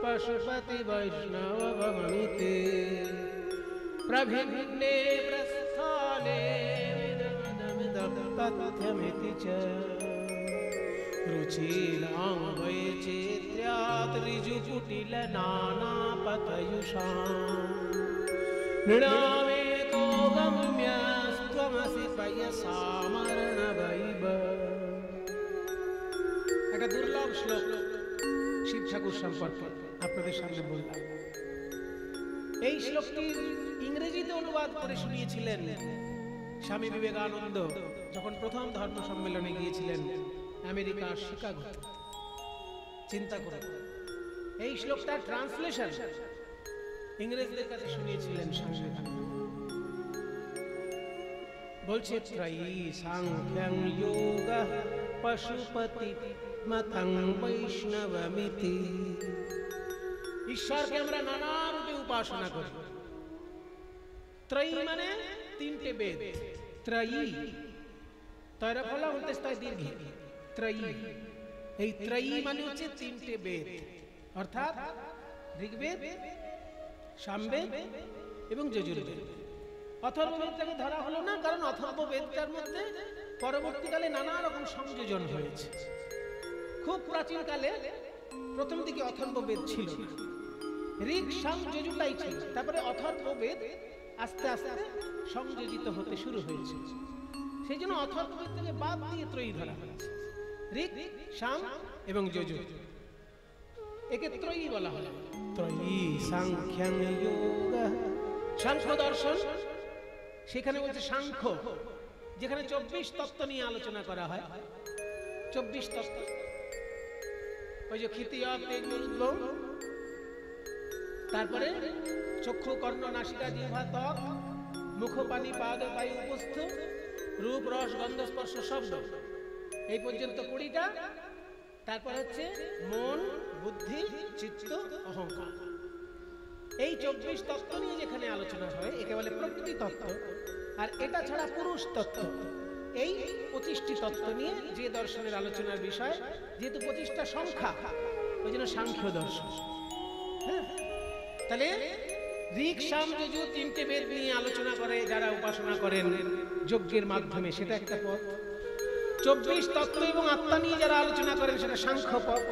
पशुपति वैष्णव भवन्ति प्रभिन्ने प्रस्थाने तथ्यमिति च रुचिलां वैचित्र्यात् ऋजुकुटिल नानापतयुषां नृणामेको गम्यस्त्वमसि पयसामरणवैव। একটা দুর্লভ শ্লোক শিব ঠাকুর সম্পর্কে আপনাদের সামনে বললাম। এই শ্লোকটি ইংরেজিতে অনুবাদ করে শুনিয়েছিলেন স্বামী বিবেকানন্দ যখন প্রথম ধর্ম সম্মেলনে গিয়েছিলেন আমেরিকার শিকাগো। চিন্তা করুন, এই শ্লোকটার ট্রান্সলেশন ইংরেজদের কাছে শুনিয়েছিলেন স্বামী বিবেকানন্দ। বলছে ত্রয়ী সাংখ্যং যোগঃ পশুপতি मतंग वैष्णवमिति। ঈশ্বরকে আমরা নানা রূপে উপাসনা করি। ত্রয়ী মানে 3টে বেদ। ত্রয়ী তয়রা ফলা অন্ত্যেষ্টায় দীর্ঘে ত্রয়ী। এই ত্রয়ী মানে হচ্ছে তিনটে বেদ, অর্থাৎ ঋগ্বেদ, সামবেদ এবং যজুর্বেদ। অথর্ববেদটাকে ধরা হলো না, কারণ অথর্ববেদটার মধ্যে পরবর্তীকালে নানা রকম সংযোজন হয়েছে। খুব প্রাচীনকালে প্রথম দিকে অথর্ববেদ ছিল না, ঋগ সাম যজুটাই ছিল। তারপরে অথর্ববেদ আস্তে আস্তে সংযোজিত হতে শুরু হয়েছে। সেই জন্য অথর্ববেদ থেকে বাদ দিয়ে ত্রয়ী ধরা হয়েছে, ঋগ, সাম এবং যজু। একে ত্রয়ী বলা হয়। ত্রয়ী সাংখ্যং যোগ, সাংখ্য দর্শন। সেখানে বলছে সাংখ্য, যেখানে 24 তত্ত্ব নিয়ে আলোচনা করা হয়। 24 তত্ত্ব, ওই যে ক্ষিতীয় তেজুল, তারপরে চক্ষু কর্ণ নাসিকা জিহ্বা ত্বক মুখ পানি পাদ বায়ু উপস্থ রূপ রস গন্ধ স্পর্শ শব্দ, এই পর্যন্ত 20টা। তারপর হচ্ছে মন বুদ্ধি চিত্ত অহংকার। এই 24 তত্ত্ব নিয়ে যেখানে আলোচনা হয় একে বলে প্রকৃতি তত্ত্ব। আর এটা ছাড়া পুরুষ তত্ত্ব। এই 25টি তত্ত্ব নিয়ে যে দর্শনের আলোচনার বিষয়, যেহেতু 25টা সংখ্যা, ওই জন্য সাংখ্য দর্শন। হ্যাঁ, তাহলে ঋগ সাম যজু তিনটে বেদ নিয়ে আলোচনা করে যারা উপাসনা করেন যজ্ঞের মাধ্যমে, সেটা একটা পথ। 24 তত্ত্ব এবং আত্মা নিয়ে যারা আলোচনা করেন সেটা সাংখ্য পথ।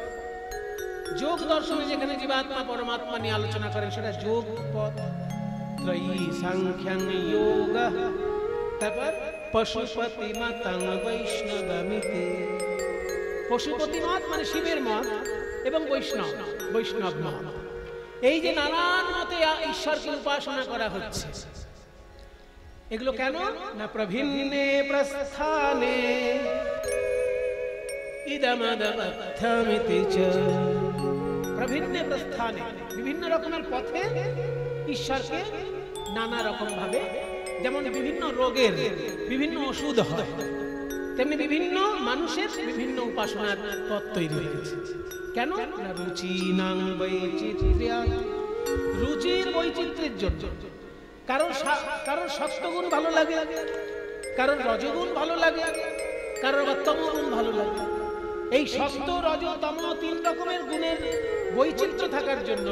যোগ দর্শনে যেখানে জীবাত্মা পরমাত্মা নিয়ে আলোচনা করেন সেটা যোগ পথ। ত্রয়ী সাংখ্যং যোগ। তারপর পশুপতি মাতাং বৈষ্ণবমিতে। পশুপতি মত মানে শিবের মত, এবং বৈষ্ণব মত। এই যে নানান মতে ঈশ্বরকে উপাসনা করা হচ্ছে, এগুলো কেন না প্রভিন্নে প্রস্থানে ইদমদমথমিতি চ। প্রভিন্নে প্রস্থানে, বিভিন্ন রকমের পথে ঈশ্বরকে নানা রকম ভাবে, যেমন বিভিন্ন রোগের বিভিন্ন ওষুধ হয়, তেমনি বিভিন্ন মানুষের বিভিন্ন উপাসনার পথ তৈরি হয়েছে। কেন না রুচিনাং বৈচিত্র্যা, রুচির বৈচিত্র্যের জন্য। কারোর সত্যগুণ ভালো লাগে, কারোর রজগুণ ভালো লাগে, কারোর তমগুণ ভালো লাগে। এই সত্য রজ তম 3 রকমের গুণের বৈচিত্র্য থাকার জন্য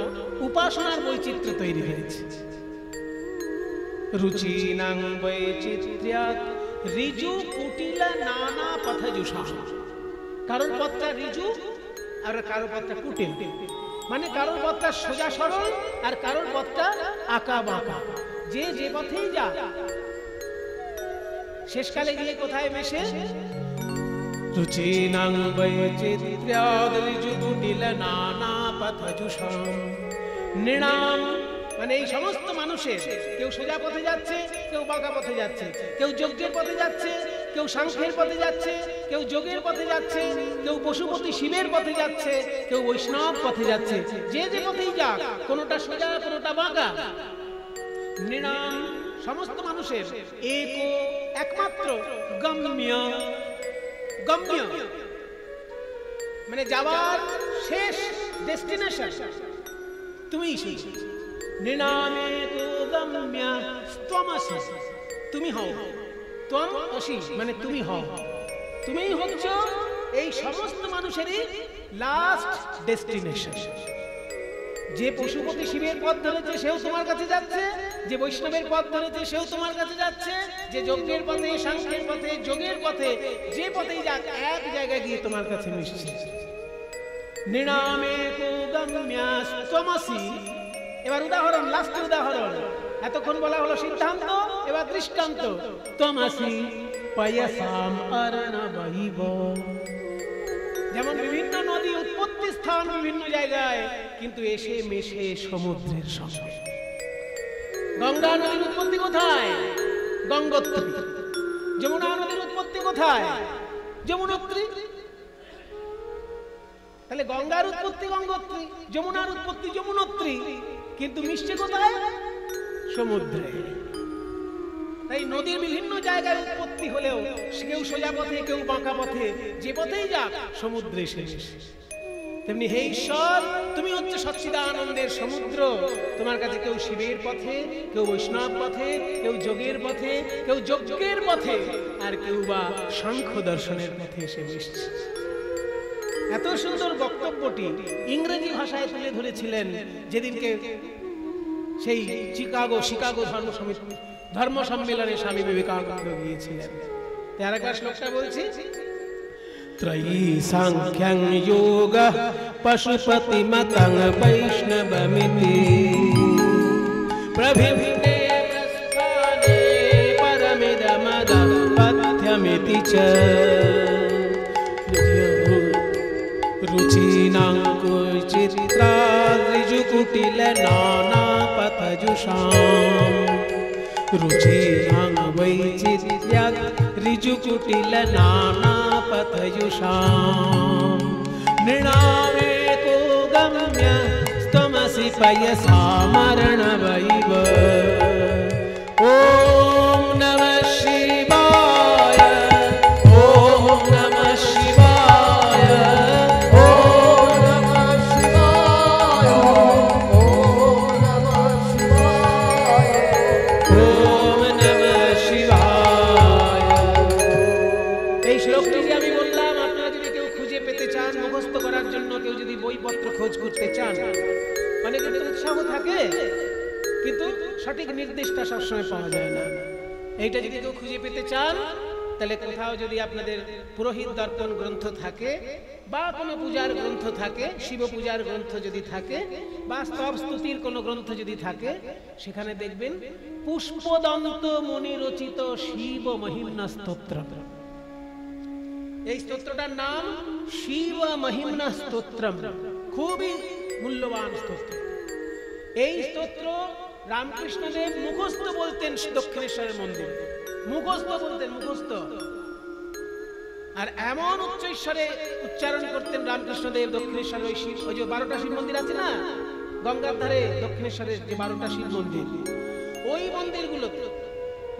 উপাসনার বৈচিত্র্য তৈরি হয়েছে। রুচিনাং বৈচিত্র্যা ঋজু কুটিল নানা পথযুষা। কারোর পথটা ঋজু আর কারোর পথটা কুটিল, মানে কারোর পথটা সোজা সরল আর কারোর পথটা আঁকা বাঁকা। যে যে পথেই যা, শেষকালে গিয়ে কোথায় মেশে? রুচিনাং বৈচিত্র্যাদ ঋজু কুটিল নানা পথযুষা। নৃণাম মানে এই সমস্ত মানুষের, কেউ সোজা পথে যাচ্ছে, কেউ বাঁকা পথে যাচ্ছে, কেউ যজ্ঞের পথে যাচ্ছে, কেউ সাংখ্যের পথে যাচ্ছে, কেউ যোগের পথে যাচ্ছে, কেউ পশুপতি শিবের পথে যাচ্ছে, কেউ বৈষ্ণব পথে যাচ্ছে। যে যে পথেই যাক, কোনোটা সোজা কোনোটা বাঁকা। নৃণাম সমস্ত মানুষের একো একমাত্র গম্য, গম্য মানে যাওয়ার শেষ ডেস্টিনেশন তুমি। নৃণামে গম্য ত্বমসি, তুমি হও। ত্বম অসি মানে তুমি হও, তুমিই হচ্ছ এই সমস্ত মানুষেরই লাস্ট ডেস্টিনেশন। যে পশুপতি শিবের পথ ধরেছে সেও তোমার কাছে যাচ্ছে, যে বৈষ্ণবের পথ ধরেছে সেও তোমার কাছে যাচ্ছে, যে যজ্ঞের পথে সাংখ্যের পথে যোগের পথে যে পথেই যাক, এক জায়গায় গিয়ে তোমার কাছে মিশছে। নৃণামে গম্যাস্তমসি। এবার উদাহরণ, লাস্টের উদাহরণ। এতক্ষণ বলা হলো সিদ্ধান্ত, এবার দৃষ্টান্ত। তমসি পয়সাম অর্ণবহিব। যেমন বিভিন্ন নদী উৎপত্তি স্থান বিভিন্ন জায়গায়, কিন্তু এসে মেশে সমুদ্রের সঙ্গে। গঙ্গা নদীর উৎপত্তি কোথায়? গঙ্গোত্রী। যমুনা নদীর উৎপত্তি কোথায়? যমুনোত্রী। তাহলে গঙ্গার উৎপত্তি গঙ্গোত্রী, যমুনার উৎপত্তি যমুনোত্রী, কিন্তু মিশছে কোথায়? সমুদ্রে। তাই নদীর বিভিন্ন জায়গায় উৎপত্তি হলেও কেউ সোজা পথে কেউ বাঁকা পথে, যে পথেই যাক সমুদ্রে শেষ। তেমনি হে ঈশ্বর, তুমি হচ্ছে সচ্চিদানন্দের সমুদ্র। তোমার কাছে কেউ শিবের পথে, কেউ বৈষ্ণব পথে, কেউ যোগের পথে, কেউ যজ্ঞের পথে, আর কেউ বা সাংখ্য দর্শনের পথে এসে মিশছে। এত সুন্দর বক্তব্যটি ইংরেজি ভাষায় তুলে ধরেছিলেন যেদিনকে সেই শিকাগো ধর্ম সম্মেলনে স্বামী বিবেকানন্দ গিয়েছিলেন। আরেকবার শ্লোকটা বলছি, ত্রয়ী সাংখ্যং যোগঃ পশুপতিমতং বৈষ্ণবমিতি প্রভিন্নে প্রস্থানে পরমিদমদপথ্যমিতি চ रुचिनां कुचित्रा ऋजुकुटिल नानापथजुषां रुचिनां वैचित्र्यात् ऋजुकुटिल नानापथजुषां नृणामेको गम्य स्तमसि पयसा मरणवैव। ॐ नमः शिवाय, ॐ नमः शिवाय, খোঁজ করতে চান, অনেকের উৎসাহ থাকে কিন্তু সঠিক নির্দেশটা সবসময় পাওয়া যায় না। এইটা যদি কেউ খুঁজে পেতে চান, তাহলে কোথাও যদি আপনাদের পুরোহিত দর্পণ গ্রন্থ থাকে বা কোনো পূজার গ্রন্থ থাকে, শিব পূজার গ্রন্থ যদি থাকে বা স্তব স্তুতির কোনো গ্রন্থ যদি থাকে, সেখানে দেখবেন পুষ্পদন্ত মুনি রচিত শিব মহিম্না স্তোত্র। এই স্তোত্রটার নাম শিব মহিম্না স্তোত্রম, খুবই মূল্যবান স্তোত্র। এই স্তোত্র রামকৃষ্ণদেব মুখস্থ বলতেন দক্ষিণেশ্বরের মন্দিরে, মুখস্থ বলতেন, মুখস্থ। আর এমন উচ্চ ঈশ্বরে উচ্চারণ করতেন রামকৃষ্ণদেব দক্ষিণেশ্বর, ওই শিব, ওই যে 12টা শিব মন্দির আছে না গঙ্গার ধারে, দক্ষিণেশ্বরের যে 12টা শিব মন্দির, ওই মন্দিরগুলো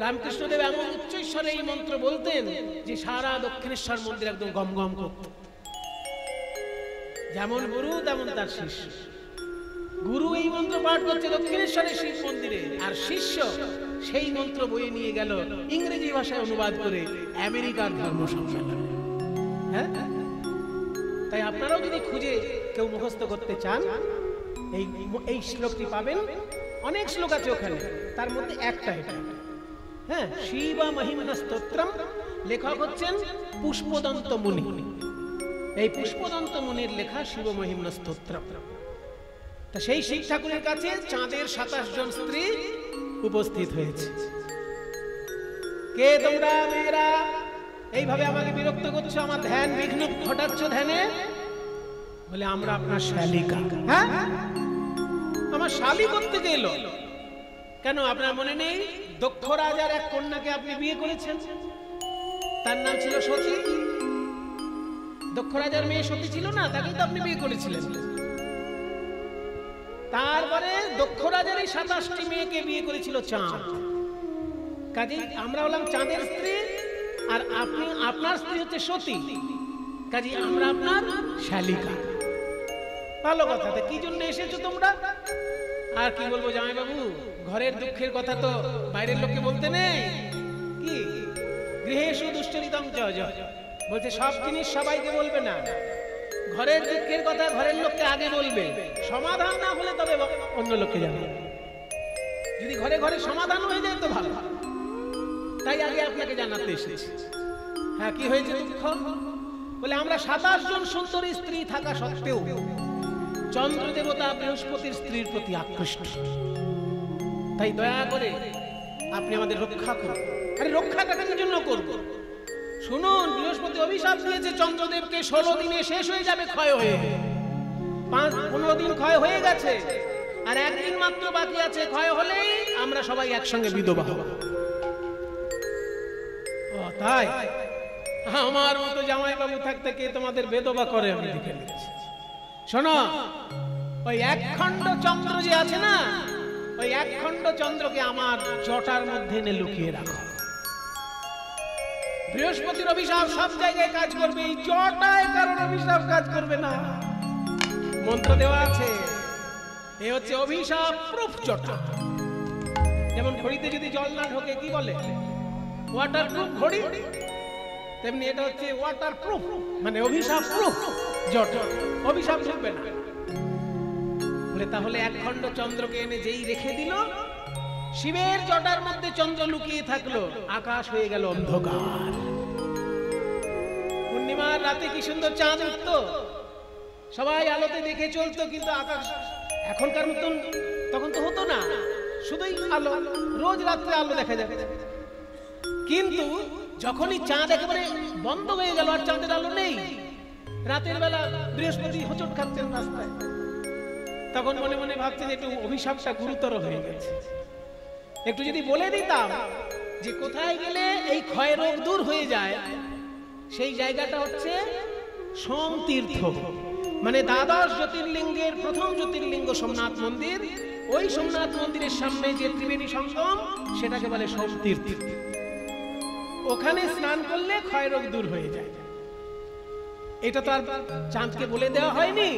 রামকৃষ্ণদেব এমন উচ্চ ঈশ্বরে এই মন্ত্র বলতেন যে সারা দক্ষিণেশ্বর মন্দির একদম গম গম করত। যেমন গুরু তেমন তার শিষ্য। গুরু এই মন্ত্র পাঠ করছে দক্ষিণেশ্বরের শিব মন্দিরে, আর শিষ্য সেই মন্ত্র বয়ে নিয়ে গেল ইংরেজি ভাষায় অনুবাদ করে আমেরিকার ধর্ম সম্মেলনে। হ্যাঁ, তাই আপনারাও যদি খুঁজে কেউ মুখস্থ করতে চান, এই শ্লোকটি পাবেন। অনেক শ্লোক আছে ওখানে, তার মধ্যে একটা এটা। হ্যাঁ, শিব মহিম্না স্তোত্রম, লেখক হচ্ছেন পুষ্পদন্ত মুনি। এই পুষ্পদন্ত মুনির লেখা শিব মহিম্না স্তোত্রম। তা সেই শিব ঠাকুরের কাছে চাঁদের 27 জন স্ত্রী উপস্থিত হয়েছে। কে তোমরা মেয়েরা এইভাবে আমাকে বিরক্ত করছো, আমার ধ্যান বিঘ্ন ঘটাচ্ছ ধ্যানে? বলে আমরা আপনার শালিকা। হ্যাঁ, আমার শালি করতে গেল কেন? আপনার মনে নেই দক্ষ রাজার এক কন্যাকে আপনি বিয়ে করেছেন, তার নাম ছিল সতী। দক্ষ রাজার মেয়ে সতী ছিল না, তাকেই তো আপনি বিয়ে করেছিলেন। তারপরে দক্ষ রাজার এই 27টি মেয়েকে বিয়ে করেছিল চাঁদ। কাজেই আমরা হলাম চাঁদের স্ত্রী, আর আপনি, আপনার স্ত্রী হচ্ছে সতী। কাজেই আমরা আপনার শালিকা। ভালো কথা। তা কি জন্য এসেছো তোমরা? আর কি বলবো জামাইবাবু, ঘরের দুঃখের কথা তো বাইরের লোককে বলতে নেই। কি গৃহেষু দুশ্চরিতং চ, বলছে সব জিনিস সবাইকে বলবে না, ঘরের দুঃখের কথা ঘরের লোককে আগে বলবে, সমাধান না হলে তবে অন্য লোককে জানাবে। যদি ঘরে ঘরে সমাধান হয়ে যায় তো ভালো, তাই আগে আপনাকে জানাতে এসেছি। হ্যাঁ, কি হয়েছে দুঃখ? বলে আমরা 27 জন সুন্দরী স্ত্রী থাকা সত্ত্বেও চন্দ্র দেবতা বৃহস্পতির স্ত্রীর প্রতি আকৃষ্ট। তাই দয়া করে আপনি আমাদের রক্ষা করুন। আরে রক্ষাটা কি জন্য করব? শুনুন, বৃহস্পতি অভিশাপ দিয়েছে চন্দ্রদেবকে 16 দিনে শেষ হয়ে যাবে ক্ষয় হয়ে। 15 দিন ক্ষয় হয়ে গেছে, আর একদিন মাত্র বাকি আছে। ক্ষয় হলেই আমরা সবাই একসঙ্গে বিধবা হব। তাই আমার মতো জামাইবাবু থাকতে কে তোমাদের বেদবা করে? আমি দেখে নিচ্ছি। শোনো, ওই একখণ্ড চন্দ্র যে আছে না, ওই একখণ্ড চন্দ্রকে আমার জটার মধ্যে এনে লুকিয়ে রাখো। বৃহস্পতির অভিশাপ সব জায়গায় কাজ করবে, এই জটায় কারণ অভিশাপ কাজ করবে না। মন্ত্র দেওয়া আছে। এ হচ্ছে অভিশাপ প্রুফ জটা। যেমন ঘড়িতে যদি জল না ঢোকে কি বলে? ওয়াটার প্রুফ ঘড়ি। তেমনি এটা হচ্ছে ওয়াটার প্রুফ, মানে অভিশাপ প্রুফ জটা। অভিশাপ ঢুকবে না। বলে তাহলে এক খণ্ড চন্দ্রকে এনে যেই রেখে দিল, শিবের জটার মধ্যে চন্দ্র লুকিয়ে থাকলো, আকাশ হয়ে গেল অন্ধকার। পূর্ণিমার রাতে কি সুন্দর চাঁদ উঠতো, সবাই আলোতে দেখে চলতো, কিন্তু আকাশ এখনকার মতন তখন তো হতো না, শুধুই আলো, রোজ রাত্রে আলো দেখা যাবে। কিন্তু যখনই চাঁদ একেবারে বন্ধ হয়ে গেল আর চাঁদের আলো নেই, রাতের বেলা বৃহস্পতি হোঁচট খাচ্ছেন রাস্তায়, তখন মনে মনে ভাবছেন একটু অভিশাপটা গুরুতর হয়ে গেছে। একটু যদি বলে দিতাম যে কোথায় গেলে এই ক্ষয় রোগ দূর হয়ে যায়, সেই জায়গাটা হচ্ছে সোমতীর্থ, মানে দ্বাদশ জ্যোতির্লিঙ্গের প্রথম জ্যোতির্লিঙ্গ সোমনাথ মন্দির। ওই সোমনাথ মন্দিরের সামনে যে ত্রিবেণী সঙ্গম, সেটাকে বলে সোমতীর্থ। ওখানে স্নান করলে ক্ষয় রোগ দূর হয়ে যায়। এটা তো আর চাঁদকে বলে দেওয়া হয়নি,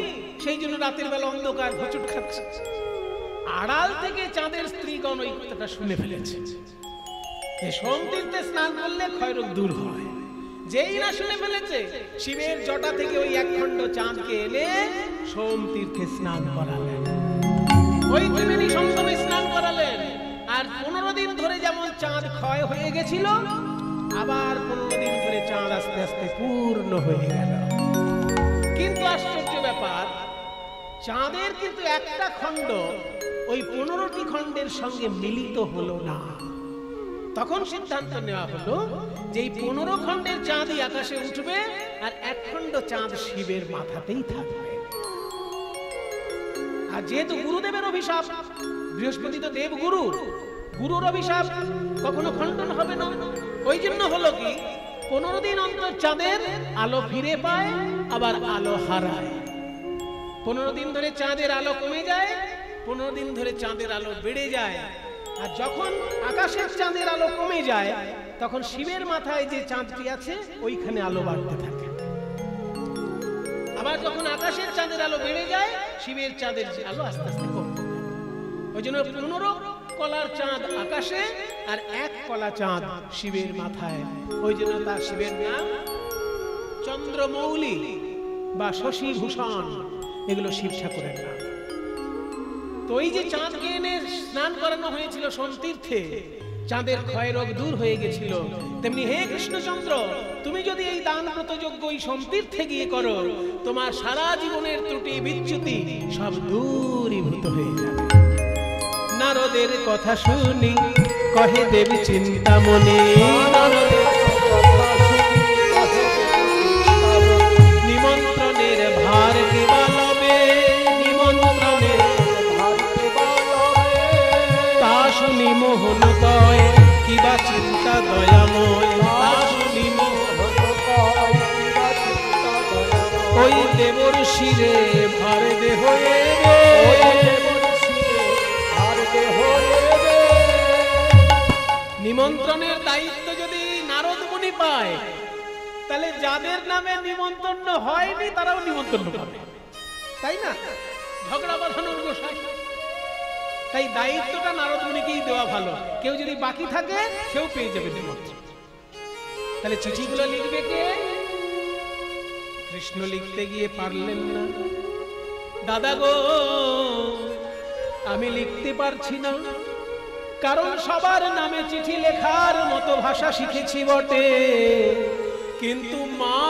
সেই জন্য রাতের বেলা অন্ধকার হোঁচট খাচ্ছে। আড়াল থেকে চাঁদের স্ত্রীগণ ওই কথাটা শুনে ফেলেছে, সোমতীর্থে স্নান করলে ক্ষয় রোগ দূর হয়। যেই না শুনে ফেলেছে, শিবের জটা থেকে ওই এক খণ্ড চাঁদকে এনে সোমতীর্থে স্নান করালেন, ওই ত্রিবেণী সঙ্গমে স্নান করালেন। আর 15 দিন ধরে যেমন চাঁদ ক্ষয় হয়ে গেছিল, আবার 15 দিন ধরে চাঁদ আস্তে আস্তে পূর্ণ হয়ে গেল। কিন্তু আশ্চর্য ব্যাপার, চাঁদের কিন্তু একটা খণ্ড ওই 15টি খণ্ডের সঙ্গে মিলিত হলো না। তখন সিদ্ধান্ত নেওয়া হলো যে এই 15 খণ্ডের চাঁদই আকাশে উঠবে, আর এক খণ্ড চাঁদ শিবের মাথাতেই থাকবে। আর যেহেতু গুরুদেবের অভিশাপ, বৃহস্পতি তো দেবগুরু, গুরুর অভিশাপ কখনো খণ্ডন হবে না। ওই জন্য হলো কি, 15 দিন অন্তর চাঁদের আলো ফিরে পায়, আবার আলো হারায়। 15 দিন ধরে চাঁদের আলো কমে যায়, 15 দিন ধরে চাঁদের আলো বেড়ে যায়। আর যখন আকাশের চাঁদের আলো কমে যায়, তখন শিবের মাথায় যে চাঁদটি আছে ওইখানে আলো বাড়তে থাকে। আবার যখন আকাশের চাঁদের আলো বেড়ে যায়, শিবের চাঁদের আলো আস্তে আস্তে কমতে থাকে। ওই জন্য 15 কলার চাঁদ আকাশে আর 1 কলা চাঁদ শিবের মাথায়। ওই জন্য তার শিবের নাম চন্দ্রমৌলি বা শশী ভূষণ, এগুলো শিব ঠাকুরের নাম। তো এই যে চাঁদকে এনে স্নান করানো হয়েছিল সোমতীর্থে, চাঁদের ক্ষয় রোগ দূর হয়ে গেছিল। তেমনি হে কৃষ্ণচন্দ্র, তুমি যদি এই দান ব্রত যজ্ঞ এই সোমতীর্থে গিয়ে করো, তোমার সারা জীবনের ত্রুটি বিচ্যুতি সব দূরীভূত হয়ে যাবে। নারদের কথা শুনি কহে দেবী চিন্তামণি, নিমন্ত্রণের ভার কে বালবে, নিমন্ত্রণের ভার কে বালবে, তা শুনি মোহন কয় কিবা চিন্তা দয়াময়, তা শুনি মোহন কয় কিবা চিন্তা দয়াময়, ওই দেবর শিরে ভার দেহ রে, ওই দেবর শিরে ভার দেহ রে। নিমন্ত্রণের দায়িত্ব যদি নারদ মুনি পায়, তাহলে যাদের নামে নিমন্ত্রণ হয়নি তারাও নিমন্ত্রণ পাবে, তাই না? ঝগড়া বাঁধানোর গোসাই। তাই দায়িত্বটা নারদ মুনিকেই দেওয়া ভালো। কেউ যদি বাকি থাকে সেও পেয়ে যাবে নিমন্ত্রণ। তাহলে চিঠিগুলো লিখবে কে? কৃষ্ণ লিখতে গিয়ে পারলেন না, দাদা গো আমি লিখতে পারছি না, কারণ সবার নামে চিঠি লেখার মতো ভাষা শিখেছি বটে, কিন্তু মা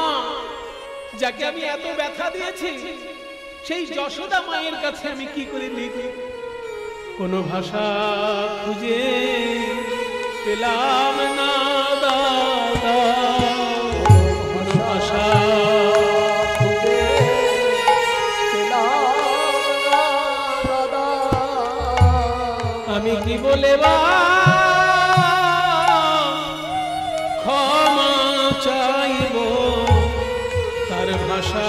যাকে আমি এত ব্যথা দিয়েছি, সেই যশোদা মায়ের কাছে আমি কি করে লিখি? কোনো ভাষা খুঁজে পেলাম না দাদা, কোনো ভাষা খুঁজে পেলাম না দাদা, আমি কি বলে ক্ষমা চাইব, তার ভাষা